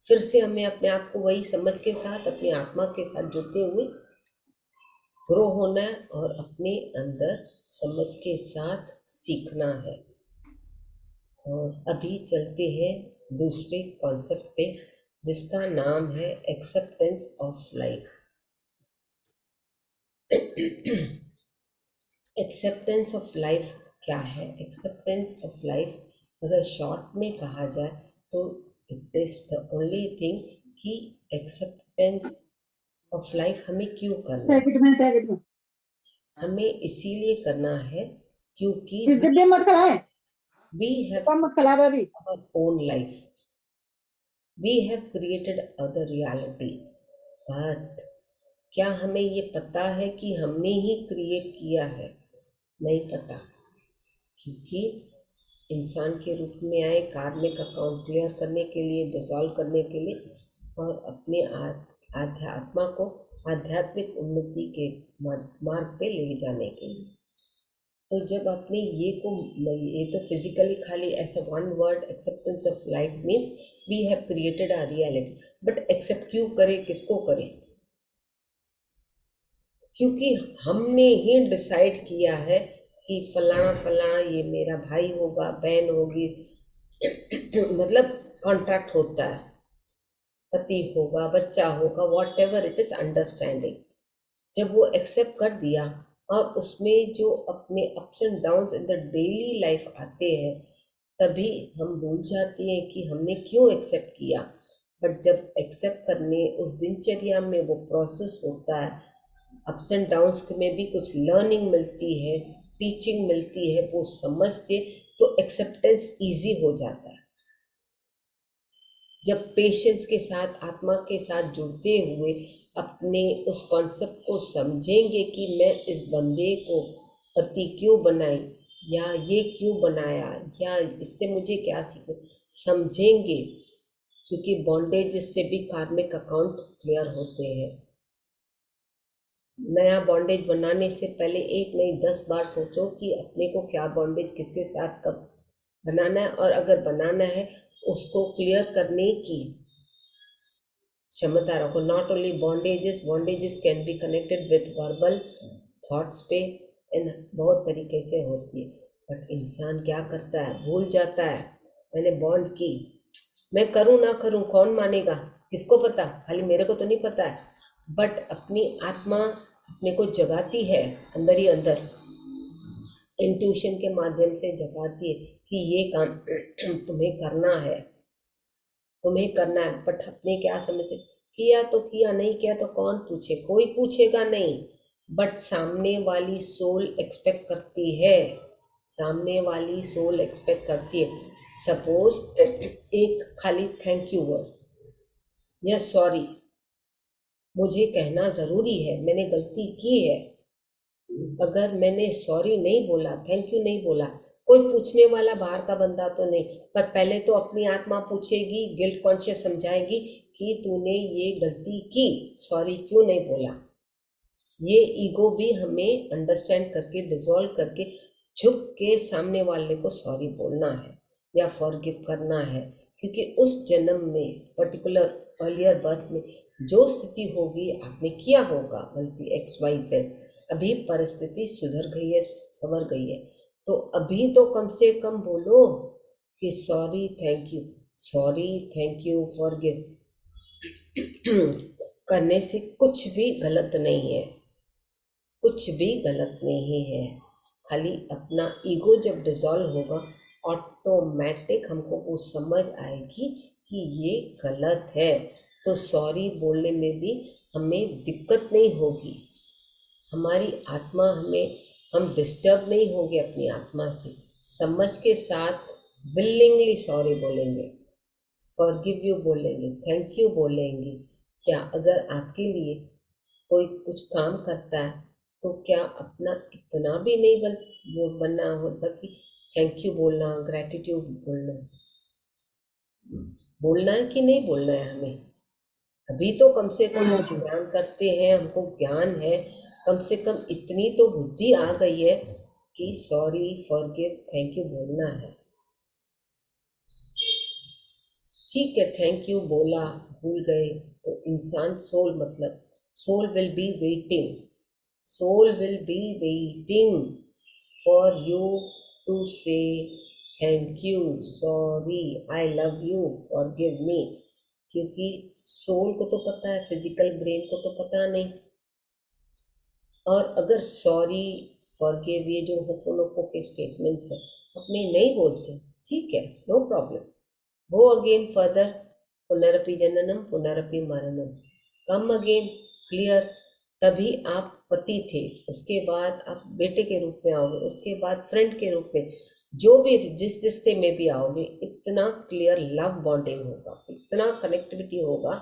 फिर से हमें अपने आप को वही समझ के साथ, अपनी आत्मा के साथ जुड़ते हुए ग्रो होना है और अपने अंदर समझ के साथ सीखना है। और अभी चलते हैं दूसरे कॉन्सेप्ट पे, जिसका नाम है acceptance of life. Acceptance of life क्या है? एक्सेप्टेंस ऑफ लाइफ अगर शॉर्ट में कहा जाए तो it is the only thing कि एक्सेप्टेंस ऑफ लाइफ हमें क्यों करना है? हमें इसीलिए करना है क्योंकि we have our own life, we have created other reality, but क्या हमें ये पता है कि हमने ही क्रिएट किया है? नहीं पता, क्योंकि इंसान के रूप में आए कार्मिक अकाउंट क्लियर करने के लिए, डिसॉल्व करने के लिए और अपने आत्मा को आध्यात्मिक उन्नति के मार्ग पे ले जाने के लिए। तो जब अपने ये तो फिजिकली खाली ऐसा one word acceptance of life means we have created our reality, but accept क्यों करें, किसको करें? क्योंकि हमने ही डिसाइड किया है कि फलाना फलाना ये मेरा भाई होगा, बहन होगी, मतलब कॉन्ट्रैक्ट होता है, पति होगा, बच्चा होगा, what ever it is understanding. जब वो एक्सेप्ट कर दिया और उसमें जो अपने ups and downs in the daily life आते हैं, तभी हम भूल जाते हैं कि हमने क्यों एक्सेप्ट किया। बट जब एक्सेप्ट करने उस दिनचर्या में वो प्रोसेस होता है, अप्स एंड डाउन्स में भी कुछ लर्निंग मिलती है, टीचिंग मिलती है, वो समझते तो एक्सेप्टेंस इजी हो जाता है। जब पेशेंस के साथ, आत्मा के साथ जुड़ते हुए अपने उस कॉन्सेप्ट को समझेंगे कि मैं इस बंदे को पति क्यों बनाई, या ये क्यों बनाया, या इससे मुझे क्या सीखना, समझेंगे, क्योंकि बॉन्डेज से भी कार्मिक अकाउंट क्लियर होते हैं। नया बॉन्डेज बनाने से पहले एक नहीं 10 बार सोचो कि अपने को क्या बॉन्डेज किसके साथ कब बनाना है, और अगर बनाना है उसको क्लियर करने की क्षमता रखो। Not only bondages can be connected with verbal thoughts पे, इन बहुत तरीके से होती है, बट इंसान क्या करता है, भूल जाता है। मैंने बॉन्ड की, मैं करूं ना करूं कौन मानेगा, किसको पता, खाली मेरे को तो नहीं पता है, बट अपनी आत्मा अपने को जगाती है अंदर ही अंदर, इंट्यूशन के माध्यम से जगाती है कि ये काम तुम्हें करना है, तुम्हें करना है। बट अपने क्या समझते, किया तो किया, नहीं किया तो कौन पूछे, कोई पूछेगा नहीं, बट सामने वाली सोल एक्सपेक्ट करती है, सामने वाली सोल एक्सपेक्ट करती है। सपोज एक खाली थैंक यू वर्ड या सॉरी मुझे कहना ज़रूरी है, मैंने गलती की है। अगर मैंने सॉरी नहीं बोला, थैंक यू नहीं बोला, कोई पूछने वाला बाहर का बंदा तो नहीं, पर पहले तो अपनी आत्मा पूछेगी, गिल्ट कॉन्शियस समझाएगी कि तूने ये गलती की, सॉरी क्यों नहीं बोला। ये ईगो भी हमें अंडरस्टैंड करके, डिसॉल्व करके, झुक के सामने वाले को सॉरी बोलना है या फॉरगिव करना है, क्योंकि उस जन्म में पर्टिकुलर अर्लियर बर्थ में जो स्थिति होगी, आपने किया होगा गलती XYZ, अभी परिस्थिति सुधर गई है, संवर गई है, तो अभी तो कम से कम बोलो कि sorry thank you, sorry thank you forgive करने से कुछ भी गलत नहीं है, कुछ भी गलत नहीं है। खाली अपना ईगो जब डिसॉल्व होगा, ऑटोमेटिक हमको वो समझ आएगी कि ये गलत है, तो सॉरी बोलने में भी हमें दिक्कत नहीं होगी। हमारी आत्मा हम डिस्टर्ब नहीं होंगे अपनी आत्मा से, समझ के साथ विलिंगली सॉरी बोलेंगे, फॉरगिव यू बोलेंगे, थैंक यू बोलेंगे। क्या अगर आपके लिए कोई कुछ काम करता है तो क्या अपना इतना भी नहीं बनना होता कि थैंक यू बोलना, ग्रैटिट्यूड बोलना है कि नहीं बोलना है हमें। अभी तो कम से कम ज्ञान करते हैं, हमको ज्ञान है, कम से कम इतनी तो बुद्धि आ गई है कि सॉरी फॉरगिव थैंक यू बोलना है। ठीक है, थैंक यू बोला, भूल गए तो इंसान सोल, मतलब soul will be waiting, soul will be waiting for you to say thank you, sorry, I love you, forgive me, क्योंकि सोल को तो पता है, फिजिकल ब्रेन को तो पता नहीं। और अगर सॉरी फॉरगिव ये जो होपोनोपो के स्टेटमेंट्स हैं अपने नहीं बोलते, ठीक है, no problem, go again further, पुनरपि जननम पुनरपि मरणम, कम अगेन, क्लियर। तभी आप पति थे, उसके बाद आप बेटे के रूप में आओगे, उसके बाद फ्रेंड के रूप में, जो भी जिस रिश्ते में भी आओगे, इतना क्लियर लव बॉन्डिंग होगा, इतना कनेक्टिविटी होगा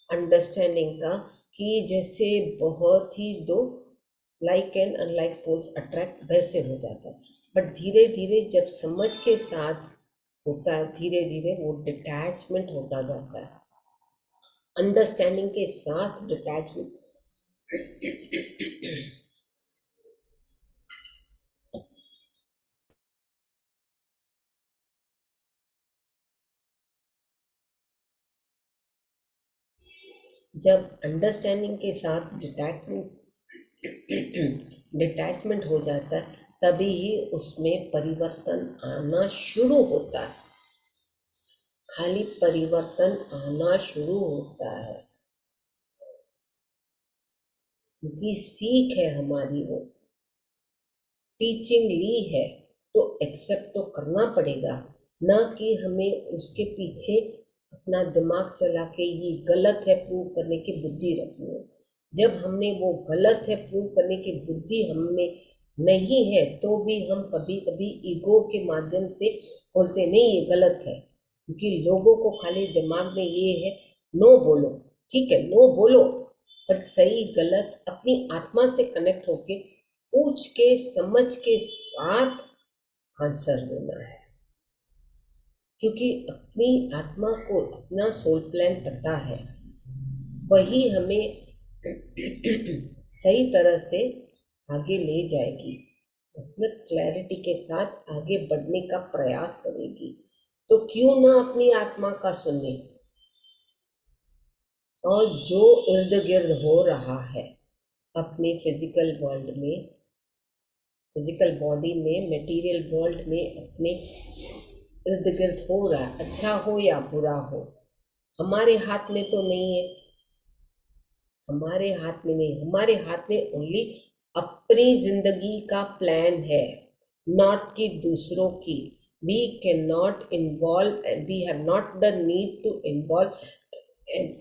अंडरस्टैंडिंग का, कि जैसे बहुत ही दो like and unlike poles attract वैसे हो जाता है। बट धीरे धीरे जब समझ के साथ होता है, धीरे धीरे वो डिटैचमेंट होता जाता है, अंडरस्टैंडिंग के साथ डिटैचमेंट। जब अंडरस्टैंडिंग के साथ डिटैचमेंट हो जाता है, तभी ही उसमें परिवर्तन आना शुरू होता है, खाली परिवर्तन आना शुरू होता है, क्योंकि सीख है हमारी, वो टीचिंग ली है, तो एक्सेप्ट तो करना पड़ेगा, न कि हमें उसके पीछे अपना दिमाग चला के ये गलत है प्रूव करने की बुद्धि रखनी है। जब हमने वो गलत है प्रूव करने की बुद्धि हमें नहीं है, तो भी हम कभी कभी ईगो के माध्यम से बोलते नहीं ये गलत है, क्योंकि लोगों को खाली दिमाग में ये है, नो बोलो, ठीक है नो बोलो, बट सही गलत अपनी आत्मा से कनेक्ट होके पूछ के समझ के साथ आंसर देना है। क्योंकि अपनी आत्मा को अपना सोल प्लान पता है, वही हमें सही तरह से आगे ले जाएगी, मतलब क्लैरिटी के साथ आगे बढ़ने का प्रयास करेगी। तो क्यों ना अपनी आत्मा का सुने, और जो इर्द गिर्द हो रहा है अपने फिजिकल वर्ल्ड में, फिजिकल बॉडी में, मटेरियल वर्ल्ड में, अपने इर्द गिर्द हो रहा है, अच्छा हो या बुरा हो, हमारे हाथ में तो नहीं है, हमारे हाथ में नहीं, हमारे हाथ में ओनली अपनी जिंदगी का प्लान है, नॉट कि दूसरों की। We can not involve, we have not the need to involve and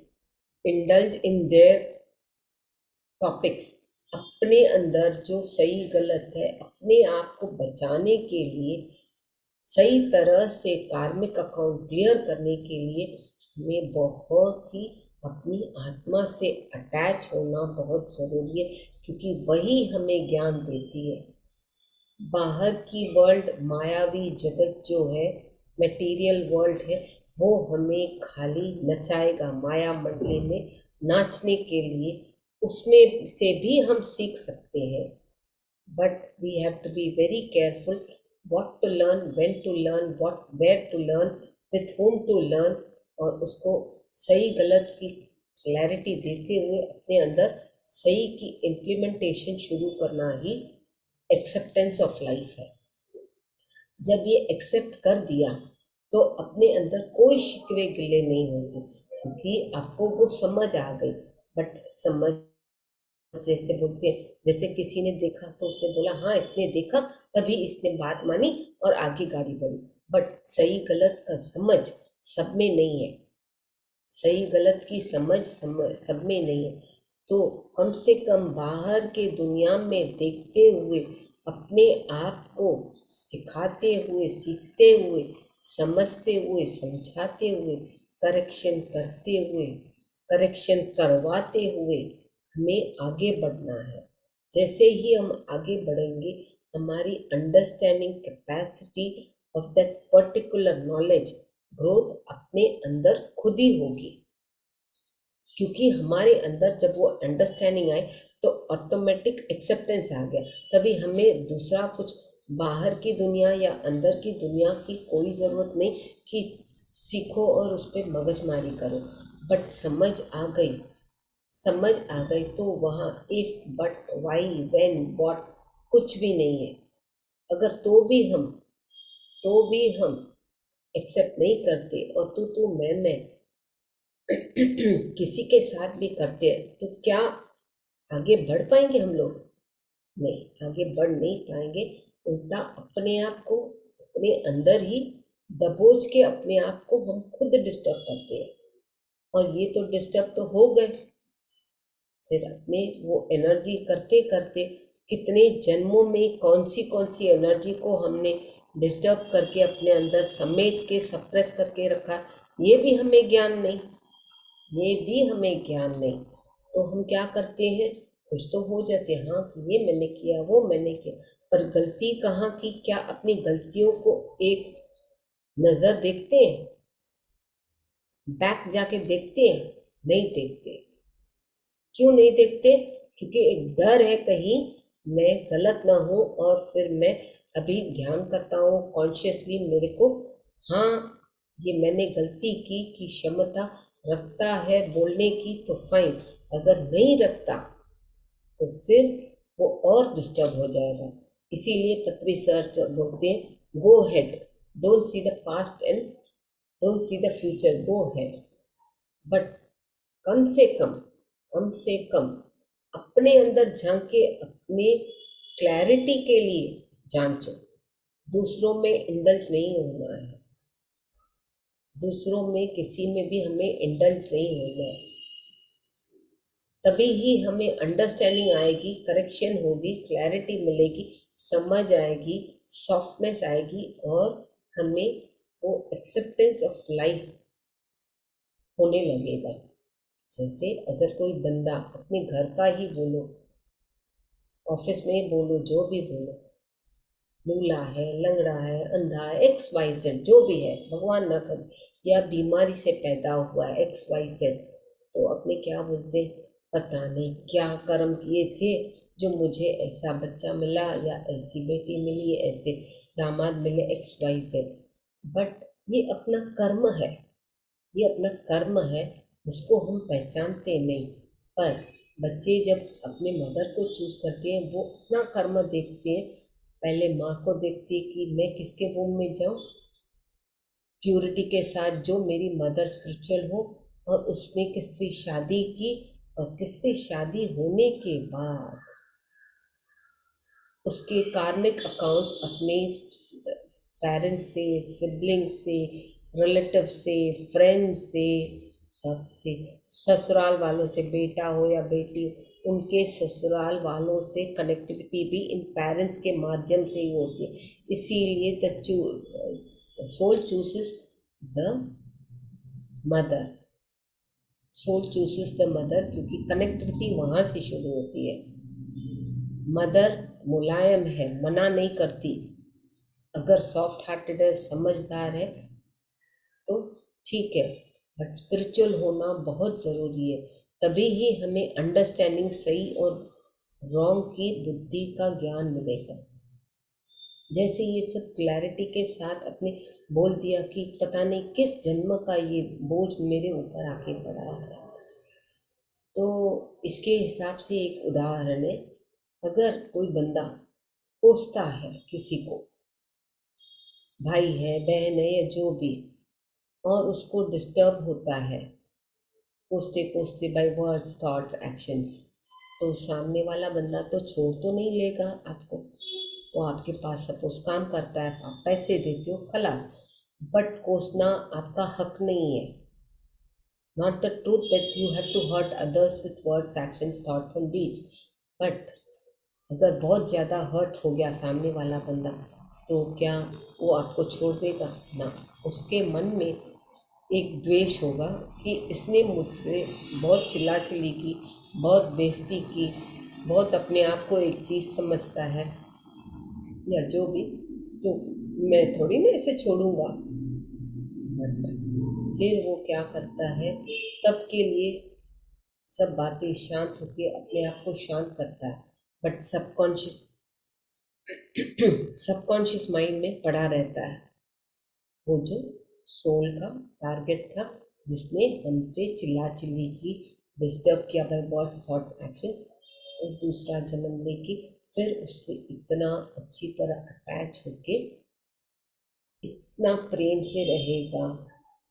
indulge in their topics. अपने अंदर जो सही गलत है, अपने आप को बचाने के लिए, सही तरह से कार्मिक अकाउंट क्लियर करने के लिए हमें बहुत ही अपनी आत्मा से अटैच होना बहुत ज़रूरी है, क्योंकि वही हमें ज्ञान देती है। बाहर की वर्ल्ड, मायावी जगत जो है, मटेरियल वर्ल्ड है, वो हमें खाली नचाएगा, माया मंडली में नाचने के लिए, उसमें से भी हम सीख सकते हैं, but we have to be very careful what to learn, when to learn, where to learn, with whom to learn, और उसको सही गलत की क्लैरिटी देते हुए अपने अंदर सही की इम्प्लीमेंटेशन शुरू करना ही एक्सेप्टेंस ऑफ लाइफ है। जब ये एक्सेप्ट कर दिया तो अपने अंदर कोई शिकवे गिले नहीं होते, क्योंकि आपको वो समझ आ गई। बट समझ जैसे बोलते हैं, जैसे किसी ने देखा तो उसने बोला हाँ इसने देखा तभी इसने बात मानी और आगे गाड़ी बढ़ी, बट सही गलत का समझ सब में नहीं है, सही गलत की समझ सब में नहीं है। तो कम से कम बाहर के दुनिया में देखते हुए, अपने आप को सिखाते हुए, सीखते हुए, समझते हुए, समझाते हुए, करेक्शन करते हुए, करेक्शन करवाते हुए हमें आगे बढ़ना है। जैसे ही हम आगे बढ़ेंगे, हमारी understanding capacity of that particular knowledge growth अपने अंदर खुद ही होगी, क्योंकि हमारे अंदर जब वो अंडरस्टैंडिंग आए तो ऑटोमेटिक एक्सेप्टेंस आ गया। तभी हमें दूसरा कुछ बाहर की दुनिया या अंदर की दुनिया की कोई ज़रूरत नहीं कि सीखो और उस पर मगजमारी करो, बट समझ आ गई, समझ आ गई तो वहाँ if, but, why, when, what कुछ भी नहीं है। अगर तो भी हम एक्सेप्ट नहीं करते और तू मैं किसी के साथ भी करते हैं, तो क्या आगे बढ़ पाएंगे हम लोग? नहीं, आगे बढ़ नहीं पाएंगे। उल्टा अपने आप को अपने अंदर ही दबोच के अपने आप को हम खुद डिस्टर्ब करते हैं, और ये तो डिस्टर्ब तो हो गए। फिर अपने वो एनर्जी करते करते कितने जन्मों में कौन सी एनर्जी को हमने डिस्टर्ब करके अपने अंदर समेट के सप्रेस करके रखा, ये भी हमें ज्ञान नहीं, ये भी हमें ज्ञान नहीं। तो हम क्या करते हैं, कुछ तो हो जाते हैं, हाँ कि ये मैंने किया, वो मैंने किया, पर गलती कहाँ की? क्या अपनी गलतियों को एक नज़र देखते हैं, बैक जाके देखते हैं? नहीं देखते। क्यों नहीं देखते? क्योंकि एक डर है कहीं मैं गलत ना हूँ, और फिर मैं अभी ध्यान करता हूँ कॉन्शियसली, मेरे को हाँ ये मैंने गलती की क्षमता रखता है बोलने की तो फाइन, अगर नहीं रखता तो फिर वो और डिस्टर्ब हो जाएगा। इसीलिए पत्री सर बोलते हैं, go ahead, don't see the past and don't see the future, go ahead. But कम से कम अपने अंदर झांके, अपने क्लैरिटी के लिए जांचो। दूसरों में इंडल्ज नहीं होना है, दूसरों में किसी में भी हमें इंडल्ज नहीं होना है। तभी ही हमें अंडरस्टैंडिंग आएगी, करेक्शन होगी, क्लैरिटी मिलेगी, समझ आएगी, सॉफ्टनेस आएगी, और हमें वो एक्सेप्टेंस ऑफ लाइफ होने लगेगा। जैसे अगर कोई बंदा अपने घर का ही बोलो, ऑफिस में ही बोलो, जो भी बोलो, लूला है, लंगड़ा है, अंधा है, XYZ जो भी है, भगवान ना करे, या बीमारी से पैदा हुआ है XYZ, तो अपने क्या बोलते, पता नहीं क्या कर्म किए थे जो मुझे ऐसा बच्चा मिला या ऐसी बेटी मिली, ऐसे दामाद मिले XYZ। बट ये अपना कर्म है, ये अपना कर्म है जिसको हम पहचानते नहीं। पर बच्चे जब अपने मदर को चूज करते हैं, वो अपना कर्म देखते हैं। पहले माँ को देखती है कि मैं किसके वोम में जाऊं, प्योरिटी के साथ, जो मेरी मदर स्पिरिचुअल हो, और उसने किससे शादी की, और किससे शादी होने के बाद उसके कार्मिक अकाउंट्स अपने पेरेंट्स से, सिबलिंग्स से, रिलेटिव से, फ्रेंड्स से, सबसे, ससुराल वालों से, बेटा हो या बेटी, उनके ससुराल वालों से कनेक्टिविटी भी इन पेरेंट्स के माध्यम से ही होती है। इसीलिए the soul chooses the mother, soul chooses the mother, क्योंकि कनेक्टिविटी वहाँ से शुरू होती है। मदर मुलायम है, मना नहीं करती। अगर सॉफ्ट हार्टेड है, समझदार है, तो ठीक है, बट स्पिरिचुअल होना बहुत ज़रूरी है। तभी ही हमें अंडरस्टैंडिंग, सही और रॉन्ग की बुद्धि का ज्ञान मिलेगा। जैसे ये सब क्लैरिटी के साथ अपने बोल दिया कि पता नहीं किस जन्म का ये बोझ मेरे ऊपर आके पड़ा है। तो इसके हिसाब से एक उदाहरण है, अगर कोई बंदा कोसता है किसी को, भाई है, बहन है, या जो भी, और उसको डिस्टर्ब होता है कोसते कोसते बाय वर्ड्स, थॉट्स, एक्शंस, तो सामने वाला बंदा तो छोड़ तो नहीं लेगा आपको। वो आपके पास सपोज काम करता है, आप पैसे देते हो, खलास। बट कोसना आपका हक नहीं है। Not the truth that you have to hurt others with words, actions, thoughts and deeds. But अगर बहुत ज़्यादा हर्ट हो गया सामने वाला बंदा, तो क्या वो आपको छोड़ देगा? ना, उसके मन में एक द्वेष होगा कि इसने मुझसे बहुत चिल्ला-चिल्ली की, बहुत बेइज्जती की, बहुत अपने आप को एक चीज़ समझता है, या जो भी, तो मैं थोड़ी ना इसे छोड़ूंगा। फिर वो क्या करता है, तब के लिए सब बातें शांत होकर अपने आप को शांत करता है, बट सबकॉन्शियस माइंड में पड़ा रहता है वो जो सोल का टारगेट था, जिसने हमसे चिल्ला चिल्ली की, डिस्टर्ब किया बाय वर्ड्स, थॉट्स, एक्शंस, और दूसरा जन्म लेके फिर उससे इतना अच्छी तरह अटैच होके इतना प्रेम से रहेगा,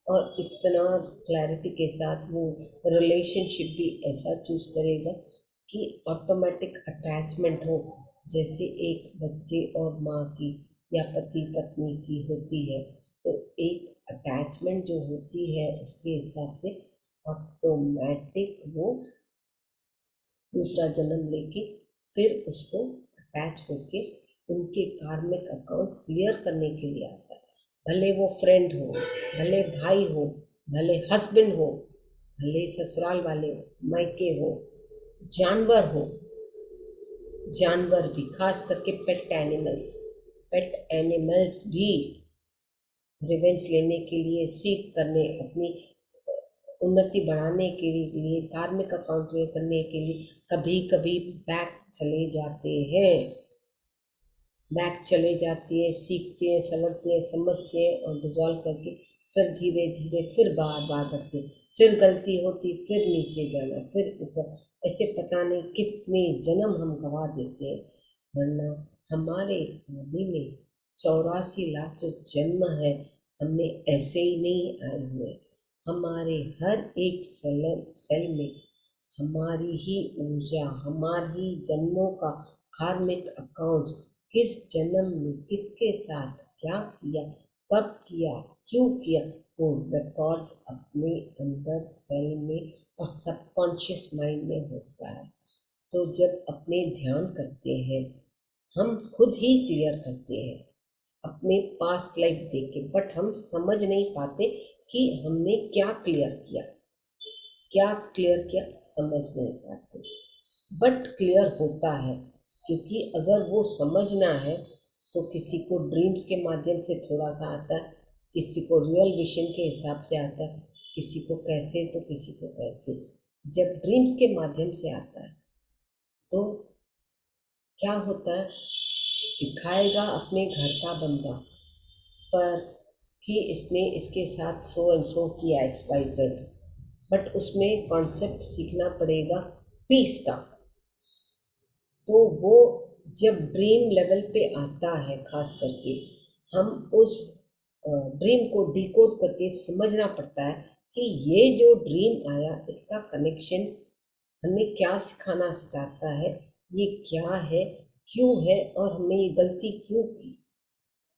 और इतना क्लैरिटी के साथ वो रिलेशनशिप भी ऐसा चूज करेगा कि ऑटोमेटिक अटैचमेंट हो, जैसे एक बच्चे और माँ की या पति पत्नी की होती है। तो एक अटैचमेंट जो होती है, उसके हिसाब से ऑटोमेटिक वो दूसरा जन्म लेके फिर उसको अटैच होके उनके कार्मिक अकाउंट्स क्लियर करने के लिए आता है। भले वो फ्रेंड हो, भले भाई हो, भले हस्बैंड हो, भले ससुराल वाले हो, मायके हो, जानवर हो, जानवर भी, खास करके पेट एनिमल्स भी रिवेंज लेने के लिए, सीख करने, अपनी उन्नति बढ़ाने के लिए, कार्मिक अकाउंट क्लियर करने के लिए कभी कभी बैक चले जाते हैं, बैक चले जाते हैं, सीखते हैं, समझते हैं, समझते हैं, और डिजॉल्व करके फिर धीरे धीरे फिर बार बार करते हैं, फिर गलती होती, फिर नीचे जाना, फिर ऊपर, ऐसे पता नहीं कितने जन्म हम गवा देते हैं। वरना हमारे बॉडी में 84 लाख जो जन्म है, हमें ऐसे ही नहीं आए हुए। हमारे हर एक सेल में हमारी ही ऊर्जा, हमारी ही जन्मों का कार्मिक अकाउंट, किस जन्म में किसके साथ क्या किया, कब किया, क्यों किया, वो रिकॉर्ड्स अपने अंदर सेल में और सबकॉन्शियस माइंड में होता है। तो जब अपने ध्यान करते हैं, हम खुद ही क्लियर करते हैं। अपने पास्ट लाइफ देख के, बट हम समझ नहीं पाते कि हमने क्या क्लियर किया, समझ नहीं पाते। बट क्लियर होता है, क्योंकि अगर वो समझना है तो किसी को ड्रीम्स के माध्यम से थोड़ा सा आता है, किसी को रियल विजन के हिसाब से आता है, किसी को कैसे तो किसी को कैसे। जब ड्रीम्स के माध्यम से आता है तो क्या होता है, दिखाएगा अपने घर का बंदा पर कि इसने इसके साथ सो एंड सो किया XYZ, बट उसमें कॉन्सेप्ट सीखना पड़ेगा पीस का। तो वो जब ड्रीम लेवल पे आता है, खास करके हम उस ड्रीम को डिकोड करके समझना पड़ता है कि ये जो ड्रीम आया इसका कनेक्शन हमें क्या सिखाना चाहता है, ये क्या है, क्यों है, और हमने ये गलती क्यों की।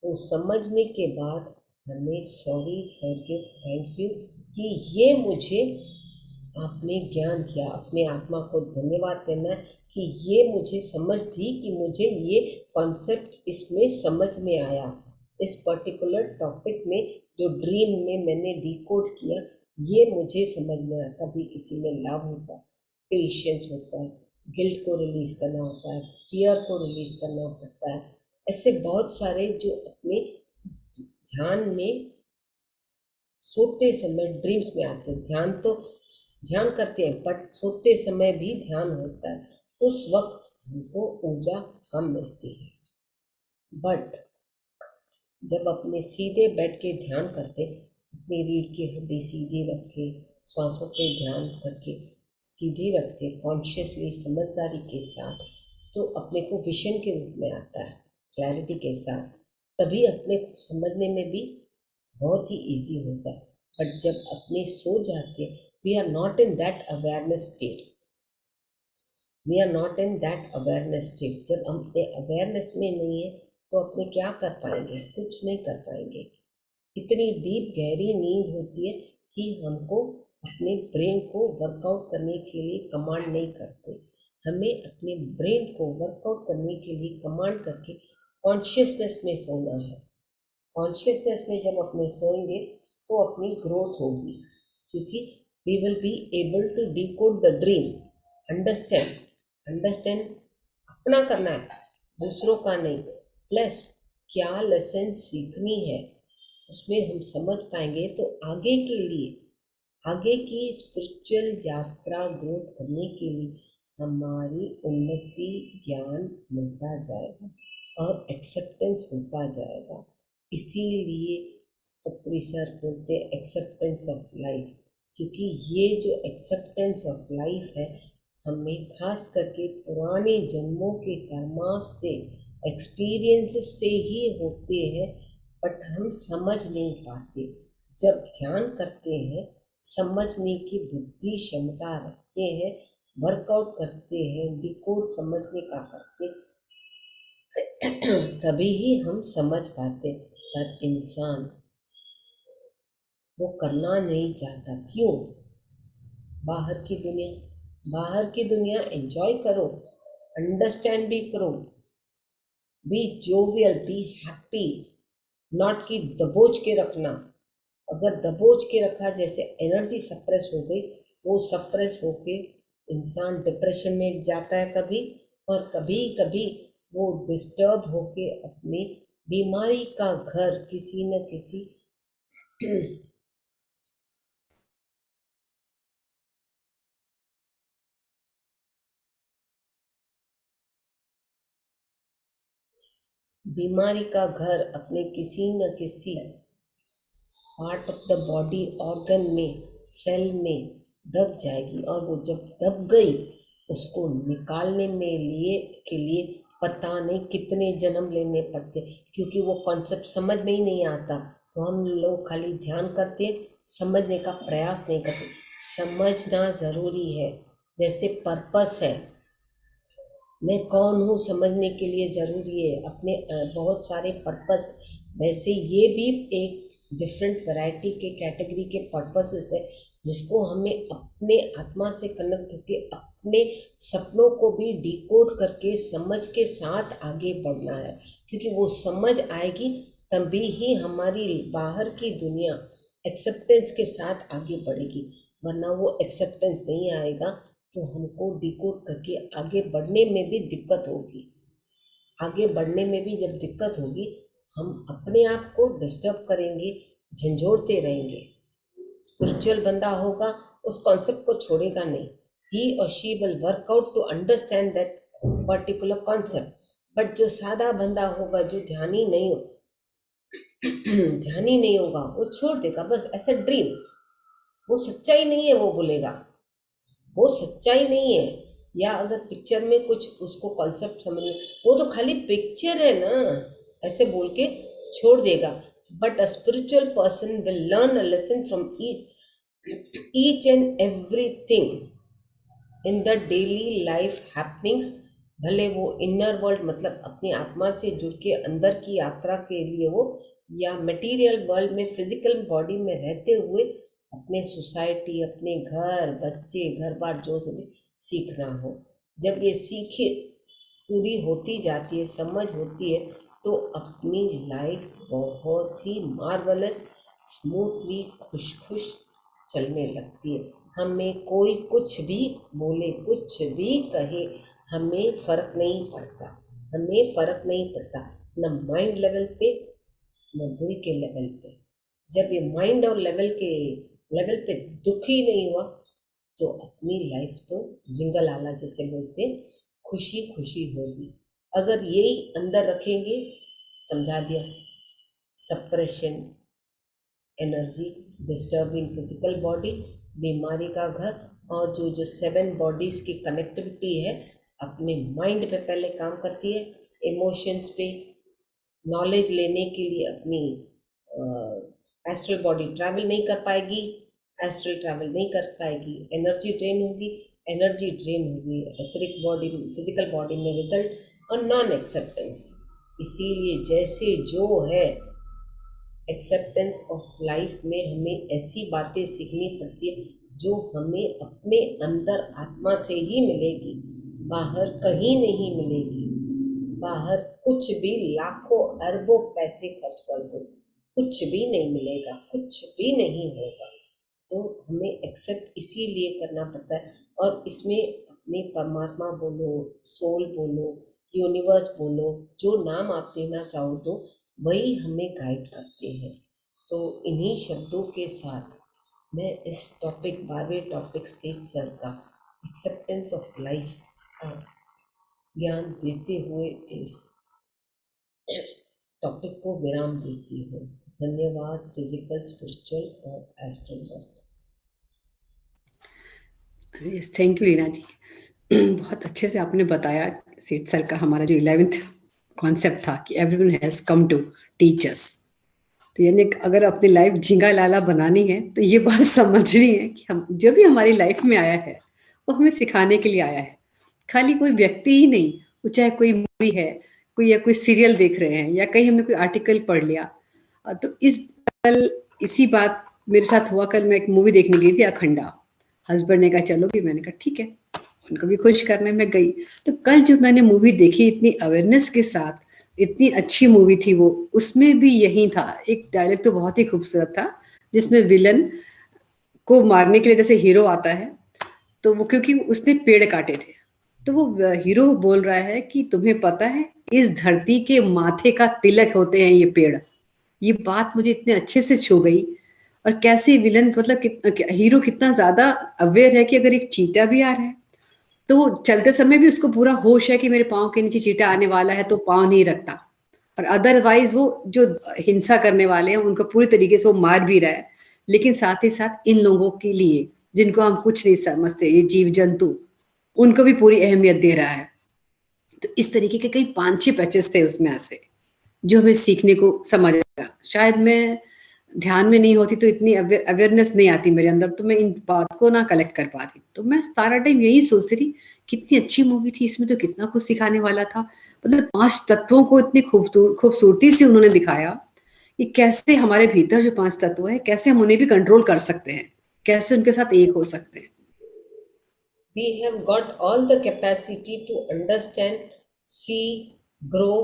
वो समझने के बाद हमें सॉरी, फॉरगिव, थैंक यू कि ये मुझे आपने ज्ञान दिया, अपने आत्मा को धन्यवाद देना है कि ये मुझे समझ दी, कि मुझे ये कॉन्सेप्ट इसमें समझ में आया, इस पर्टिकुलर टॉपिक में जो ड्रीम में मैंने डिकोड किया ये मुझे समझ में आया। कभी किसी में लव होता है, पेशेंस होता है, गिल्ट को रिलीज करना होता है, फियर को रिलीज करना पड़ता है। ऐसे बहुत सारे जो अपने ध्यान में सोते समय ड्रीम्स में आते हैं। ध्यान करते हैं बट सोते समय भी ध्यान होता है, उस वक्त हमको ऊर्जा कम मिलती है। बट जब अपने सीधे बैठ के ध्यान करते, अपनी रीढ़ की हड्डी सीधी रख के, श्वासों पे ध्यान करके सीधी रखते, कॉन्शियसली समझदारी के साथ, तो अपने को विजन के रूप में आता है, क्लैरिटी के साथ। तभी अपने को समझने में भी बहुत ही इजी होता है। बट जब अपने सो जाते, we are not in that awareness state, जब हम अपने अवेयरनेस में नहीं है तो अपने क्या कर पाएंगे, कुछ नहीं कर पाएंगे। इतनी डीप गहरी नींद होती है कि हमको अपने ब्रेन को वर्कआउट करने के लिए कमांड नहीं करते, हमें अपने ब्रेन को वर्कआउट करने के लिए कमांड करके कॉन्शियसनेस में सोना है। कॉन्शियसनेस में जब अपने सोएंगे तो अपनी ग्रोथ होगी, क्योंकि we will be able to decode the dream. Understand अपना करना है, दूसरों का नहीं। प्लस क्या लेसन सीखनी है उसमें हम समझ पाएंगे तो आगे के लिए, आगे की स्पिरिचुअल यात्रा ग्रोथ करने के लिए हमारी उन्नति, ज्ञान मिलता जाएगा और एक्सेप्टेंस होता जाएगा। इसीलिए पत्री सर बोलते हैं एक्सेप्टेंस ऑफ लाइफ, क्योंकि ये जो एक्सेप्टेंस ऑफ लाइफ है हमें खास करके पुराने जन्मों के कर्मा से, एक्सपीरियंस से ही होते हैं, बट हम समझ नहीं पाते। जब ध्यान करते हैं, समझने की बुद्धि क्षमता रखते हैं, वर्कआउट करते हैं, डिकोड समझने का करते, तभी ही हम समझ पाते। पर इंसान वो करना नहीं चाहता। क्यों? बाहर की दुनिया एंजॉय करो, अंडरस्टैंड भी करो, be jovial, be happy, not कि दबोच के रखना। अगर दबोच के रखा, जैसे एनर्जी सप्रेस हो गई, वो सप्रेस होके इंसान डिप्रेशन में जाता है कभी, और कभी कभी वो डिस्टर्ब होके अपनी बीमारी का घर किसी न किसी बीमारी का घर अपने किसी न किसी part of the body, organ में, सेल में दब जाएगी। और वो जब दब गई, उसको निकालने के लिए पता नहीं कितने जन्म लेने पड़ते, क्योंकि वो कॉन्सेप्ट समझ में ही नहीं आता। तो हम लोग खाली ध्यान करते हैं, समझने का प्रयास नहीं करते। समझना ज़रूरी है। जैसे पर्पस है, मैं कौन हूँ समझने के लिए ज़रूरी है। अपने बहुत सारे पर्पस, वैसे ये भी एक डिफरेंट वैरायटी के कैटेगरी के पर्पसेस है, जिसको हमें अपने आत्मा से कनेक्ट होकर अपने सपनों को भी डिकोड करके समझ के साथ आगे बढ़ना है, क्योंकि वो समझ आएगी तभी ही हमारी बाहर की दुनिया एक्सेप्टेंस के साथ आगे बढ़ेगी, वरना वो एक्सेप्टेंस नहीं आएगा तो हमको डिकोड करके आगे बढ़ने में भी दिक्कत होगी। आगे बढ़ने में भी जब दिक्कत होगी हम अपने आप को डिस्टर्ब करेंगे, झंझोड़ते रहेंगे। स्पिरिचुअल बंदा होगा उस कॉन्सेप्ट को छोड़ेगा नहीं, ही और she will work out to understand that particular concept. But जो सादा बंदा होगा, जो ध्यानी नहीं होगा, वो छोड़ देगा बस ऐसा ड्रीम, वो सच्चाई नहीं है, वो बोलेगा वो सच्चाई नहीं है। या अगर पिक्चर में कुछ उसको कॉन्सेप्ट समझ में, वो तो खाली पिक्चर है ना, ऐसे बोल के छोड़ देगा। But a spiritual person will learn a lesson from each and everything in the daily life happenings। भले वो इनर वर्ल्ड मतलब अपनी आत्मा से जुड़ के अंदर की यात्रा के लिए हो, या मटेरियल वर्ल्ड में फिजिकल बॉडी में रहते हुए अपने सोसाइटी, अपने घर, बच्चे, घर बार जो भी सीखना हो। जब ये सीखे पूरी होती जाती है, समझ होती है, तो अपनी लाइफ बहुत ही मार्वलस, स्मूथली, खुश चलने लगती है। हमें कोई कुछ भी बोले, कुछ भी कहे, हमें फ़र्क नहीं पड़ता, न माइंड लेवल पे न दिल के लेवल पे। जब ये माइंड और लेवल पे दुखी नहीं हुआ तो अपनी लाइफ तो जिंगल आला जैसे बोलते खुशी होगी। अगर यही अंदर रखेंगे, समझा दिया, suppression, energy, disturbing physical body, बीमारी का घर, और जो 7 बॉडीज की कनेक्टिविटी है अपने माइंड पे पहले काम करती है, इमोशंस पे, नॉलेज लेने के लिए अपनी एस्ट्रल बॉडी ट्रैवल नहीं कर पाएगी, एनर्जी ड्रेन होगी, एथरिक बॉडी, फिजिकल बॉडी में रिजल्ट और नॉन एक्सेप्टेंस। इसीलिए जैसे जो है एक्सेप्टेंस ऑफ लाइफ में हमें ऐसी बातें सीखनी पड़ती है जो हमें अपने अंदर आत्मा से ही मिलेगी, बाहर कहीं नहीं मिलेगी। बाहर कुछ भी लाखों अरबों पैसे खर्च कर दो, कुछ भी नहीं मिलेगा, कुछ भी नहीं होगा। तो हमें एक्सेप्ट इसीलिए करना पड़ता है, और इसमें अपने परमात्मा बोलो, सोल बोलो, यूनिवर्स बोलो, जो नाम आप देना चाहो तो वही हमें गाइड करते हैं। तो इन्हीं शब्दों के साथ मैं इस टॉपिक 12वें टॉपिक से सर का एक्सेप्टेंस ऑफ लाइफ का ज्ञान देते हुए इस टॉपिक को विराम देती हूँ। धन्यवाद फिजिकल, स्पिरिचुअल और astral masters. Yes, thank you Leena ji. बहुत अच्छे से आपने बताया सेठ सर का हमारा जो 11th कॉन्सेप्ट था कि everyone has come to teach us. तो यानी अगर अपनी लाइफ झींगा लाला बनानी है तो ये बात समझनी है कि हम जो भी हमारी लाइफ में आया है वो हमें सिखाने के लिए आया है। खाली कोई व्यक्ति ही नहीं, वो चाहे कोई मूवी है, कोई या कोई सीरियल देख रहे हैं, या कहीं हमने कोई आर्टिकल पढ़ लिया। तो इसी बात मेरे साथ हुआ। कल मैं एक मूवी देखने गई थी, अखंडा। हस्बैंड ने कहा चलोगी, मैंने कहा ठीक है, उनको भी खुश करने में गई। तो कल जो मैंने मूवी देखी इतनी अवेयरनेस के साथ, इतनी अच्छी मूवी थी वो। उसमें भी यही था, एक डायलॉग तो बहुत ही खूबसूरत था जिसमें विलन को मारने के लिए जैसे हीरो आता है, तो वो क्योंकि उसने पेड़ काटे थे, तो वो हीरो बोल रहा है कि तुम्हें पता है इस धरती के माथे का तिलक होते हैं ये पेड़। ये बात मुझे इतने अच्छे से छू गई। और कैसे विलन मतलब हीरो कितना ज्यादा अवेयर है कि अगर एक चीता भी आ रहा है तो वो चलते समय भी उसको पूरा होश है कि मेरे पाँव के नीचे चीटा आने वाला है, तो पाँव नहीं रखता। और अदरवाइज वो जो हिंसा करने वाले हैं उनको पूरी तरीके से वो मार भी रहा है, लेकिन साथ ही साथ इन लोगों के लिए जिनको हम कुछ नहीं समझते, ये जीव जंतु, उनको भी पूरी अहमियत दे रहा है। तो इस तरीके के कई 5-6 पैचेस थे उसमें ऐसे जो हमें सीखने को समझ आया। शायद मैं ध्यान में नहीं होती तो इतनी अवेयरनेस नहीं आती मेरे अंदर, तो मैं इन बात को ना कलेक्ट कर पाती। तो मैं सारा टाइम यही सोचती थी कितनी अच्छी मूवी थी, इसमें तो कितना कुछ सिखाने वाला था। मतलब 5 तत्वों को इतनी खूबसूरती से उन्होंने दिखाया कि कैसे हमारे भीतर जो 5 तत्व है कैसे हम उन्हें भी कंट्रोल कर सकते हैं। कैसे उनके साथ एक हो सकते हैं? We have got all the capacity to understand, see, grow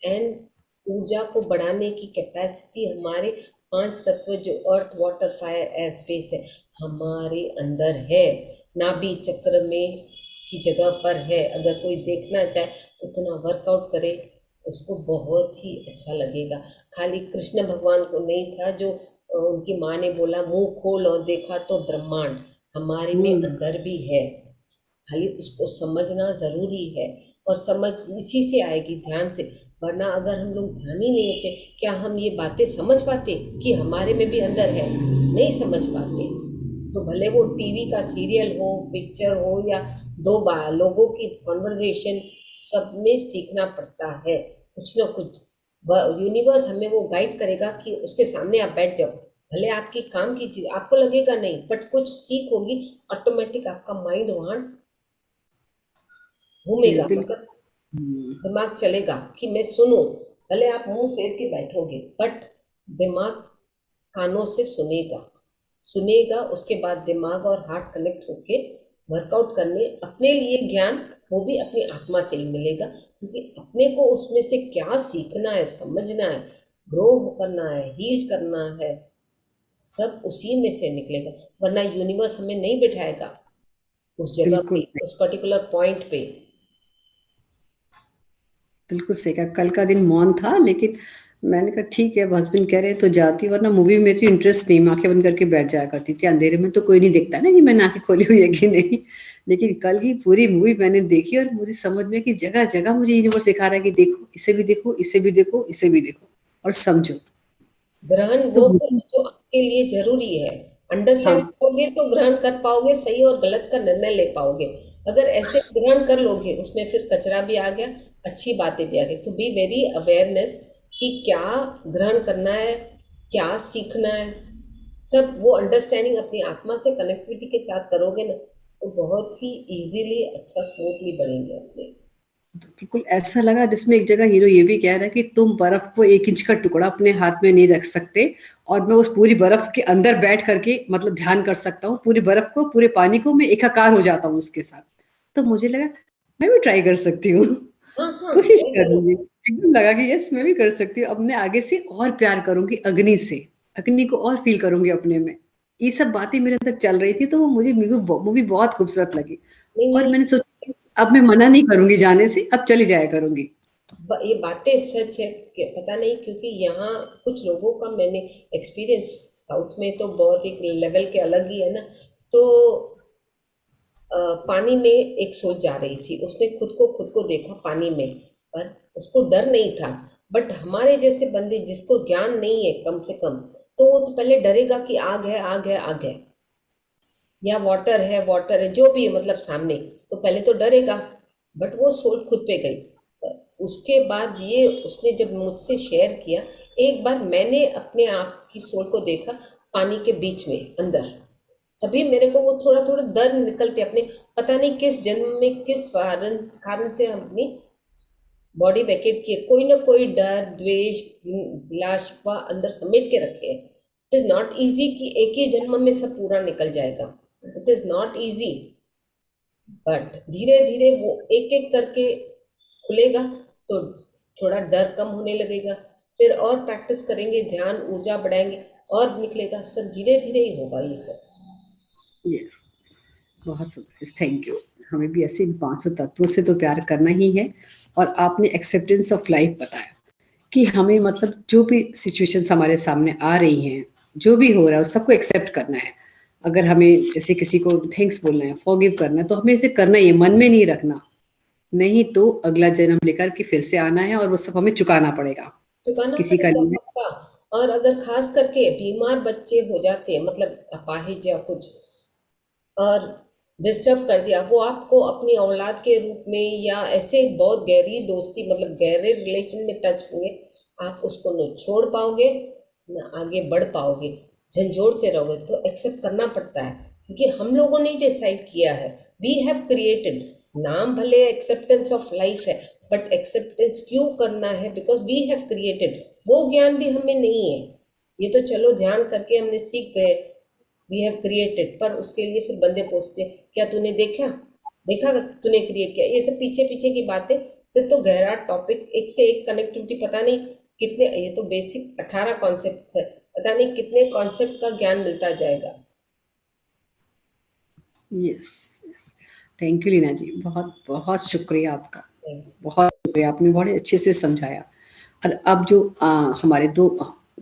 and ऊर्जा को बढ़ाने की कैपेसिटी हमारे 5 तत्व जो अर्थ, वाटर, फायर, एयर, स्पेस है, हमारे अंदर है। नाभि चक्र में की जगह पर है। अगर कोई देखना चाहे उतना वर्कआउट करे, उसको बहुत ही अच्छा लगेगा। खाली कृष्ण भगवान को नहीं था जो उनकी माँ ने बोला मुंह खोल और देखा तो ब्रह्मांड हमारे में अंदर भी है, खाली उसको समझना जरूरी है। और समझ इसी से आएगी, ध्यान से। वरना अगर हम लोग ध्यान ही नहीं देते, क्या हम ये बातें समझ पाते कि हमारे में भी अंदर है? नहीं समझ पाते। तो भले वो टीवी का सीरियल हो, पिक्चर हो, या दो लोगों की कॉन्वर्जेशन, सब में सीखना पड़ता है कुछ ना कुछ। यूनिवर्स हमें वो गाइड करेगा कि उसके सामने आप बैठ जाओ, भले आपकी काम की चीज आपको लगेगा नहीं, बट कुछ सीख होगी, ऑटोमेटिक आपका माइंड वहां घूमेगा, मतलब दिमाग चलेगा कि मैं सुनूं। भले आप मुंह फेर के बैठोगे, बट दिमाग कानों से सुनेगा। उसके बाद दिमाग और हार्ट कनेक्ट होके वर्कआउट करने अपने लिए ज्ञान, वो भी अपनी आत्मा से ही मिलेगा, क्योंकि अपने को उसमें से क्या सीखना है, समझना है, ग्रो करना है, हील करना है, सब उसी में से निकलेगा। वरना यूनिवर्स हमें नहीं बिठाएगा उस जगह पे, उस पर्टिकुलर पॉइंट पे। बिल्कुल सही कहा। कल का दिन मौन था, लेकिन मैंने कहा ठीक है, हस्बैंड कह रहे हैं तो जाती, वरना मूवी में तो इंटरेस्ट नहीं, आंखें बंद करके बैठ जाया करती थी। अंधेरे में तो कोई नहीं देखता ना कि मैंने आंखें खोली हुई है कि नहीं। लेकिन कल की पूरी मूवी मैंने देखी और मुझे समझ में कि जगह जगह मुझे यूनिवर्स सिखा रहा है कि देखो, इसे भी देखो, इसे भी देखो, इसे भी देखो और समझो। ग्रहण तो वो जो आपके लिए जरूरी है। अंडरस्टैंड हाँ, करोगे तो ग्रहण कर पाओगे, सही और गलत का निर्णय ले पाओगे। अगर ऐसे ग्रहण कर लोगे, उसमें फिर कचरा भी आ गया, अच्छी बातें भी आ गई। तो बी वेरी अवेयरनेस कि क्या ग्रहण करना है, क्या सीखना है, सब वो अंडरस्टैंडिंग अपनी आत्मा से कनेक्टिविटी के साथ करोगे ना, तो बहुत ही इजीली, अच्छा, स्मूथली बढ़ेंगे अपने। तो बिल्कुल ऐसा लगा जिसमें एक जगह हीरो ये भी कह रहा है कि तुम बर्फ को 1 इंच का टुकड़ा अपने हाथ में नहीं रख सकते, और मैं उस पूरी बर्फ के अंदर बैठ करके मतलब ध्यान कर सकता हूँ, पूरी बर्फ को, पूरे पानी को मैं एकाकार हो जाता हूँ उसके साथ। तो मुझे लगा मैं भी ट्राई कर सकती हूँ। हाँ हाँ, कोशिश ट्राई करो। करूंगी। एकदम लगा कि यस, मैं भी कर सकती हूँ। अब मैं आगे से और प्यार करूंगी अग्नि से, अग्नि को और फील करूंगी अपने में। ये सब बातें मेरे अंदर चल रही थी, तो वो मुझे मूवी बहुत खूबसूरत लगी। नहीं और नहीं, मैंने सोचा अब मैं मना नहीं करूंगी जाने से, अब चली जाया करूंगी। ये बातें सच है कि पता नहीं, क्योंकि यहाँ कुछ लोगों का मैंने एक्सपीरियंस, साउथ में तो बहुत एक लेवल के अलग ही है ना। तो पानी में एक सोच जा रही थी, उसने खुद को देखा पानी में, पर उसको डर नहीं था। बट हमारे जैसे बंदे जिसको ज्ञान नहीं है कम से कम, तो वो तो पहले डरेगा कि आग है, आग है, आग है, या वाटर है, जो भी है, मतलब सामने, तो पहले तो डरेगा। बट वो सोच खुद पे गई। उसके बाद ये उसने जब मुझसे शेयर किया, एक बार मैंने अपने आप की सोल को देखा पानी के बीच में अंदर, तभी मेरे को वो थोड़ा थोड़ा डर निकलते अपने, पता नहीं किस जन्म में किस कारण कारण से हम अपनी बॉडी वैकेट किए, कोई ना कोई डर, द्वेष, गिला शिकवा अंदर समेट के रखे हैं। इट इज नॉट इजी कि एक ही जन्म में सब पूरा निकल जाएगा, it is not easy. But धीरे धीरे वो एक एक करके खुलेगा, तो थोड़ा डर कम होने लगेगा। फिर और प्रैक्टिस करेंगे, ध्यान, ऊर्जा बढ़ाएंगे, और निकलेगा। सब धीरे धीरे ही होगा ये सब। यस, बहुत सुंदर, थैंक यू। हमें भी ऐसे इन 5 तत्वों से तो प्यार करना ही है। और आपने एक्सेप्टेंस ऑफ लाइफ बताया कि हमें मतलब जो भी सिचुएशंस हमारे सामने आ रही हैं, जो भी हो रहा है, सबको एक्सेप्ट करना है। अगर हमें जैसे किसी को थैंक्स बोलना है, फॉरगिव करना है, तो हमें इसे करना ही है, मन में नहीं रखना। नहीं तो अगला जन्म लेकर के फिर से आना है और वो सब हमें चुकाना पड़ेगा। चुकाना किसी का पड़ेगा नहीं है। पक्का। और अगर खास करके बीमार बच्चे हो जाते हैं, मतलब अपाहिज या कुछ, और डिस्टर्ब कर दिया, वो आपको अपनी औलाद के रूप में या ऐसे बहुत गहरी दोस्ती, मतलब गहरे रिलेशन में टच होंगे, आप उसको न छोड़ पाओगे न आगे बढ़ पाओगे, झंझोड़ते रहोगे। तो एक्सेप्ट करना पड़ता है, क्योंकि हम लोगों ने डिसाइड किया है, वी हैव क्रिएटेड। नाम भले एक्सेप्टेंस ऑफ लाइफ है, बट एक्सेप्टेंस क्यों करना है? Because we have created. वो ज्ञान भी हमें नहीं है। ये तो चलो ध्यान करके हमने सीख गए, वी हैव क्रिएटेड, पर उसके लिए फिर बंदे पूछते हैं क्या तूने देखा देखा तूने क्रिएट किया, ये सब पीछे पीछे की बातें। फिर तो गहरा टॉपिक, एक से एक कनेक्टिविटी, पता नहीं कितने, ये तो बेसिक 18 कॉन्सेप्ट है, पता नहीं कितने कॉन्सेप्ट का ज्ञान मिलता जाएगा। Yes, thank you Leena ji, बहुत बहुत शुक्रिया आपका, बहुत शुक्रिया, आपने बहुत अच्छे से समझाया। और अब जो हमारे दो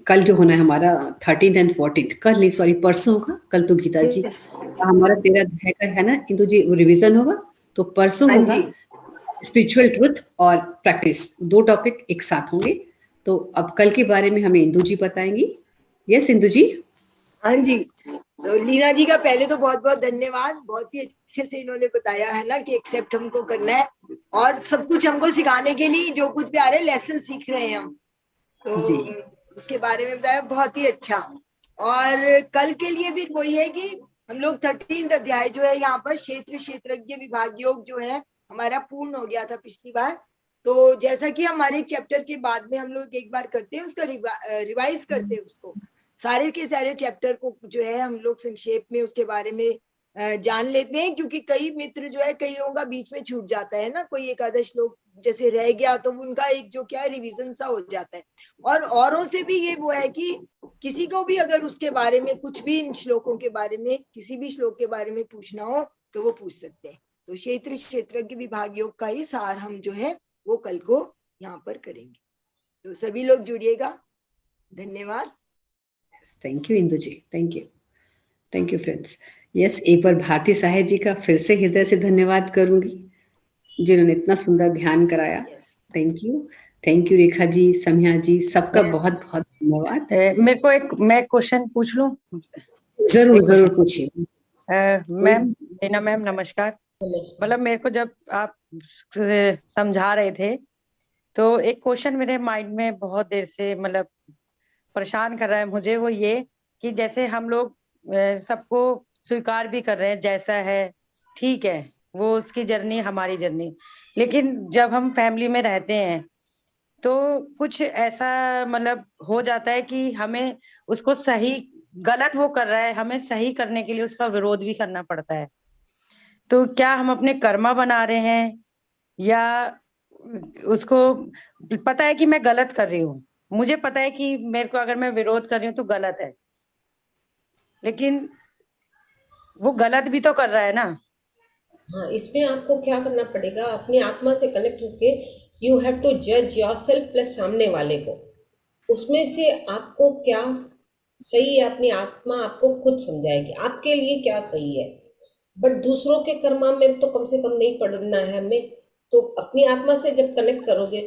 कल जो होना है हमारा 13 एंड 14, कल नहीं सॉरी परसों होगा, कल तो गीता जी हमारा 13 अध्याय का है ना इंदु जी, रिवीजन होगा, तो परसों होगा स्पिरिचुअल ट्रुथ और प्रैक्टिस, 2 टॉपिक एक साथ होंगे। तो अब कल के बारे में हमें इंदु जी बताएंगी। यस इंदु जी। हाँ जी, तो लीना जी का पहले तो बहुत बहुत धन्यवाद, बहुत ही अच्छे से इन्होंने बताया है ना कि एक्सेप्ट हमको करना है, और सब कुछ हमको सिखाने के लिए जो कुछ भी आ रहे हैं लेसन सीख रहे हैं हम, तो उसके बारे में बताया, बहुत ही अच्छा। और कल के लिए भी वही है कि हम लोग 13 अध्याय जो है यहाँ पर क्षेत्र क्षेत्रज्ञ विभाग योग जो है हमारा पूर्ण हो गया था पिछली बार। तो जैसा कि हमारे चैप्टर के बाद में हम लोग एक बार करते हैं उसका रिवाइज करते हैं, उसको सारे के सारे चैप्टर को जो है हम लोग संक्षेप में उसके बारे में जान लेते हैं, क्योंकि कई मित्र जो है कईयों का बीच में छूट जाता है ना, कोई एकादश लोग जैसे रह गया तो उनका एक जो क्या है रिवीजन सा हो जाता है। और औरों से भी ये वो है कि किसी को भी अगर उसके बारे में कुछ भी इन श्लोकों के बारे में किसी भी श्लोक के बारे में पूछना हो तो वो पूछ सकते हैं। तो क्षेत्र क्षेत्रज्ञ विभाग योग का ही सार हम जो है वो कल को यहाँ पर करेंगे, तो सभी लोग जुड़िएगा। धन्यवाद। Thank you Indu ji, thank you friends. Yes, एक बार भारती साहेब जी का फिर से हृदय से धन्यवाद करूंगी जिन्होंने इतना सुंदर ध्यान कराया। थैंक यू रेखा जी, समिया जी, सबका बहुत बहुत धन्यवाद। मेरे को मैं क्वेश्चन पूछ लूं? जरूर पूछिए। मैम लीना मैम नमस्कार। मतलब मेरे को जब आप समझा रहे थे तो एक क्वेश्चन मेरे माइंड में बहुत देर से मतलब परेशान कर रहा है मुझे, वो ये कि जैसे हम लोग सबको स्वीकार भी कर रहे हैं जैसा है, ठीक है, वो उसकी जर्नी हमारी जर्नी, लेकिन जब हम फैमिली में रहते हैं तो कुछ ऐसा मतलब हो जाता है कि हमें उसको सही, गलत वो कर रहा है, हमें सही करने के लिए उसका विरोध भी करना पड़ता है। तो क्या हम अपने कर्मा बना रहे हैं, या उसको पता है कि मैं गलत कर रही हूँ, मुझे पता है कि मेरे को अगर मैं विरोध कर रही हूँ तो गलत है, लेकिन वो गलत भी तो कर रहा है ना। हाँ, इसमें आपको क्या करना पड़ेगा, अपनी आत्मा से कनेक्ट होके यू हैव टू जज योरसेल्फ प्लस सामने वाले को, उसमें से आपको क्या सही है, अपनी आत्मा आपको खुद समझाएगी आपके लिए क्या सही है। बट दूसरों के कर्मा में तो कम से कम नहीं पड़ना है हमें। तो अपनी आत्मा से जब कनेक्ट करोगे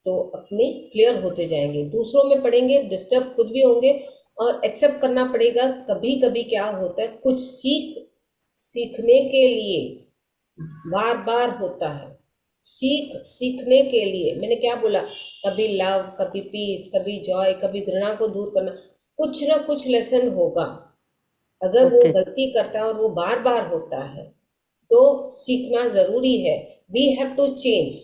तो अपने क्लियर होते जाएंगे, दूसरों में पड़ेंगे डिस्टर्ब खुद भी होंगे, और एक्सेप्ट करना पड़ेगा। कभी कभी क्या होता है, कुछ सीखने के लिए बार बार होता है, सीखने के लिए। मैंने क्या बोला, कभी लव, कभी पीस, कभी जॉय, कभी घृणा को दूर करना, कुछ ना कुछ लेसन होगा। अगर वो गलती करता है और वो बार बार होता है तो सीखना जरूरी है। We have to change,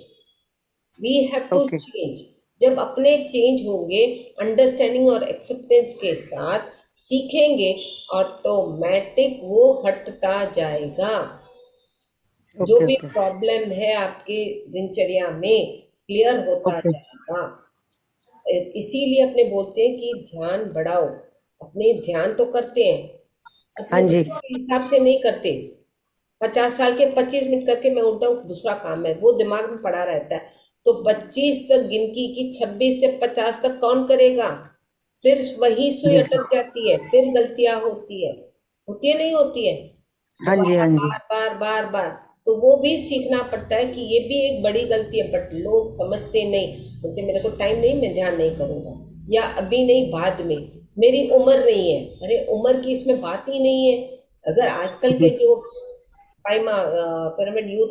we have to change. जब अपने चेंज होंगे अंडरस्टैंडिंग और एक्सेप्टेंस के साथ सीखेंगे, ऑटोमेटिक वो हटता जाएगा। जो भी प्रॉब्लम है आपके दिनचर्या में क्लियर होता जाएगा। इसीलिए अपने बोलते हैं कि ध्यान बढ़ाओ। अपने ध्यान तो करते हैं, अपने हिसाब से नहीं करते। 50 साल के 25 मिनट करके मैं उठा हूँ, दूसरा काम है, वो दिमाग में पड़ा रहता है। तो 25 तक गिनती की, 26 से 50 तक कौन करेगा? फिर वही सुई अटक जाती है, फिर गलतियां होती है नहीं होती है? बार बार बार। तो वो भी सीखना पड़ता है कि ये भी एक बड़ी गलती है, बट लोग समझते नहीं, बोलते मेरे को टाइम नहीं, मैं ध्यान नहीं करूंगा, या अभी नहीं, बाद में, मेरी उम्र नहीं है। अरे उम्र की इसमें बात ही नहीं है। अगर आजकल के जो पिरामिड यूथ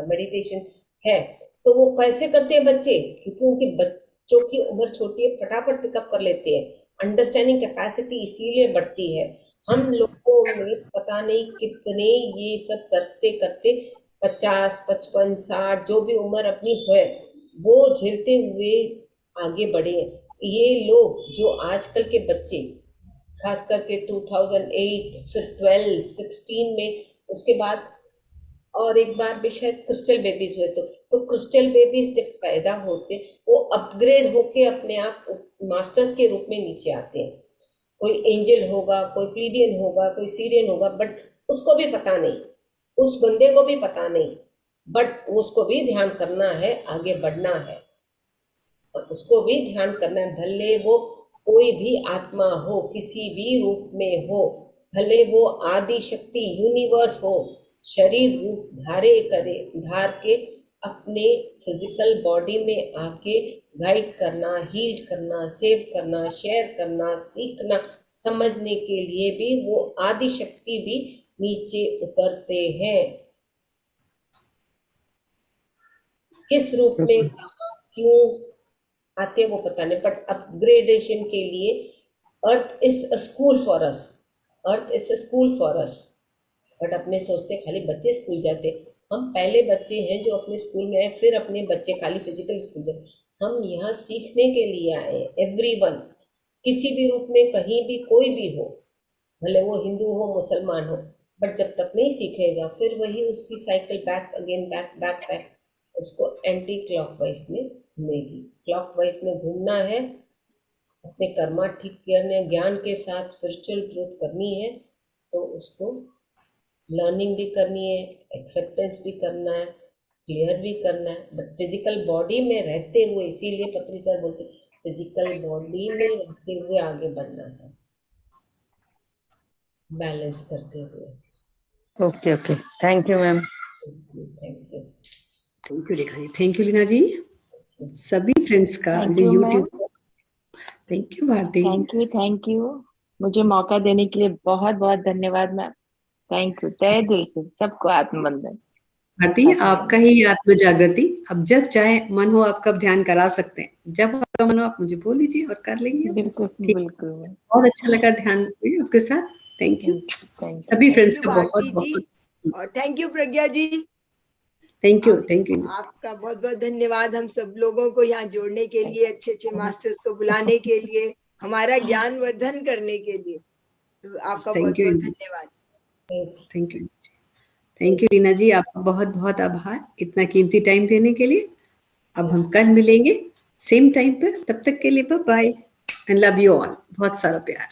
मेडिटेशन है तो वो कैसे करते हैं बच्चे, क्योंकि उनके बच्चों की उम्र छोटी है, फटाफट पिकअप कर लेते हैं, अंडरस्टैंडिंग कैपेसिटी इसीलिए बढ़ती है। हम लोगों में पता नहीं कितने ये सब करते करते 50, 55, 60 जो भी उम्र अपनी है वो झेलते हुए आगे बढ़े। ये लोग जो आजकल के बच्चे खास करके 2008 फिर 12 16 में, उसके बाद और एक बार भी शायद क्रिस्टल बेबीज हुए। तो क्रिस्टल बेबीज जब पैदा होते वो अपग्रेड होके अपने आप मास्टर्स के रूप में नीचे आते हैं। कोई एंजल होगा, कोई प्लीडियन होगा, कोई सीरियन होगा, बट उसको भी पता नहीं, उस बंदे को भी पता नहीं, बट उसको भी ध्यान करना है, आगे बढ़ना है, और उसको भी ध्यान करना है। भले वो कोई भी आत्मा हो, किसी भी रूप में हो, भले वो आदि शक्ति यूनिवर्स हो, शरीर रूप धार के अपने फिजिकल बॉडी में आके गाइड करना, हील करना, सेव करना, शेयर करना, सीखना, समझने के लिए भी वो आदि शक्ति भी नीचे उतरते हैं। किस रूप में, कहाँ, क्यों आते वो पता नहीं, बट अपग्रेडेशन के लिए earth is a school for us, earth is a school for us. But अपने सोचते खाली बच्चे स्कूल जाते, हम पहले बच्चे हैं जो अपने स्कूल में आए, फिर अपने बच्चे खाली फिजिकल स्कूल जाते। हम यहाँ सीखने के लिए आए, एवरीवन, किसी भी रूप में, कहीं भी, कोई भी हो, भले वो हिंदू हो, मुसलमान हो, बट जब तक नहीं सीखेगा फिर वही उसकी cycle back again, back back back, उसको एंटी क्लॉकवाइज में घूमेगी। क्लॉकवाइज में घूमना है, अपने कर्मा ठीक करने, ज्ञान के साथ स्पिरिचुअल ग्रोथ करनी है, तो उसको लर्निंग भी करनी है, एक्सेप्टेंस भी करना है, क्लियर भी करना है, बट फिजिकल बॉडी में रहते हुए, इसीलिए पत्री सर बोलते फिजिकल बॉडी में रहते हुए आगे बढ़ना है, बैलेंस करते हुए। Okay okay, thank you ma'am. Thank you. Thank you Rekha ji, thank you Leena ji, सभी फ्रेंड्स का जो YouTube. Thank you Bharti, thank you, मुझे मौका देने के लिए बहुत बहुत धन्यवाद मैम। थैंक यू, तहे दिल से सबको आत्मबंधन। भारती आपका ही आत्म जागृति, अब जब चाहे मन हो आपका ध्यान करा सकते हैं, जब आपका मन हो आप मुझे बोल दीजिए और कर लेंगे। बिल्कुल बिल्कुल, बहुत अच्छा लगा ध्यान आपके साथ, थैंक यू सभी फ्रेंड्स का बहुत बहुत, और thank you Pragya ji, thank you आपका बहुत बहुत धन्यवाद हम सब लोगों को यहाँ जोड़ने के लिए, अच्छे अच्छे मास्टर्स को बुलाने के लिए, हमारा ज्ञान वर्धन करने के लिए, तो आपका बहुत बहुत धन्यवाद। थैंक यू लीना जी, आपका बहुत बहुत आभार इतना कीमती टाइम देने के लिए। अब हम कल मिलेंगे सेम टाइम पर, तब तक के लिए bye and love you all, बहुत सारा प्यार।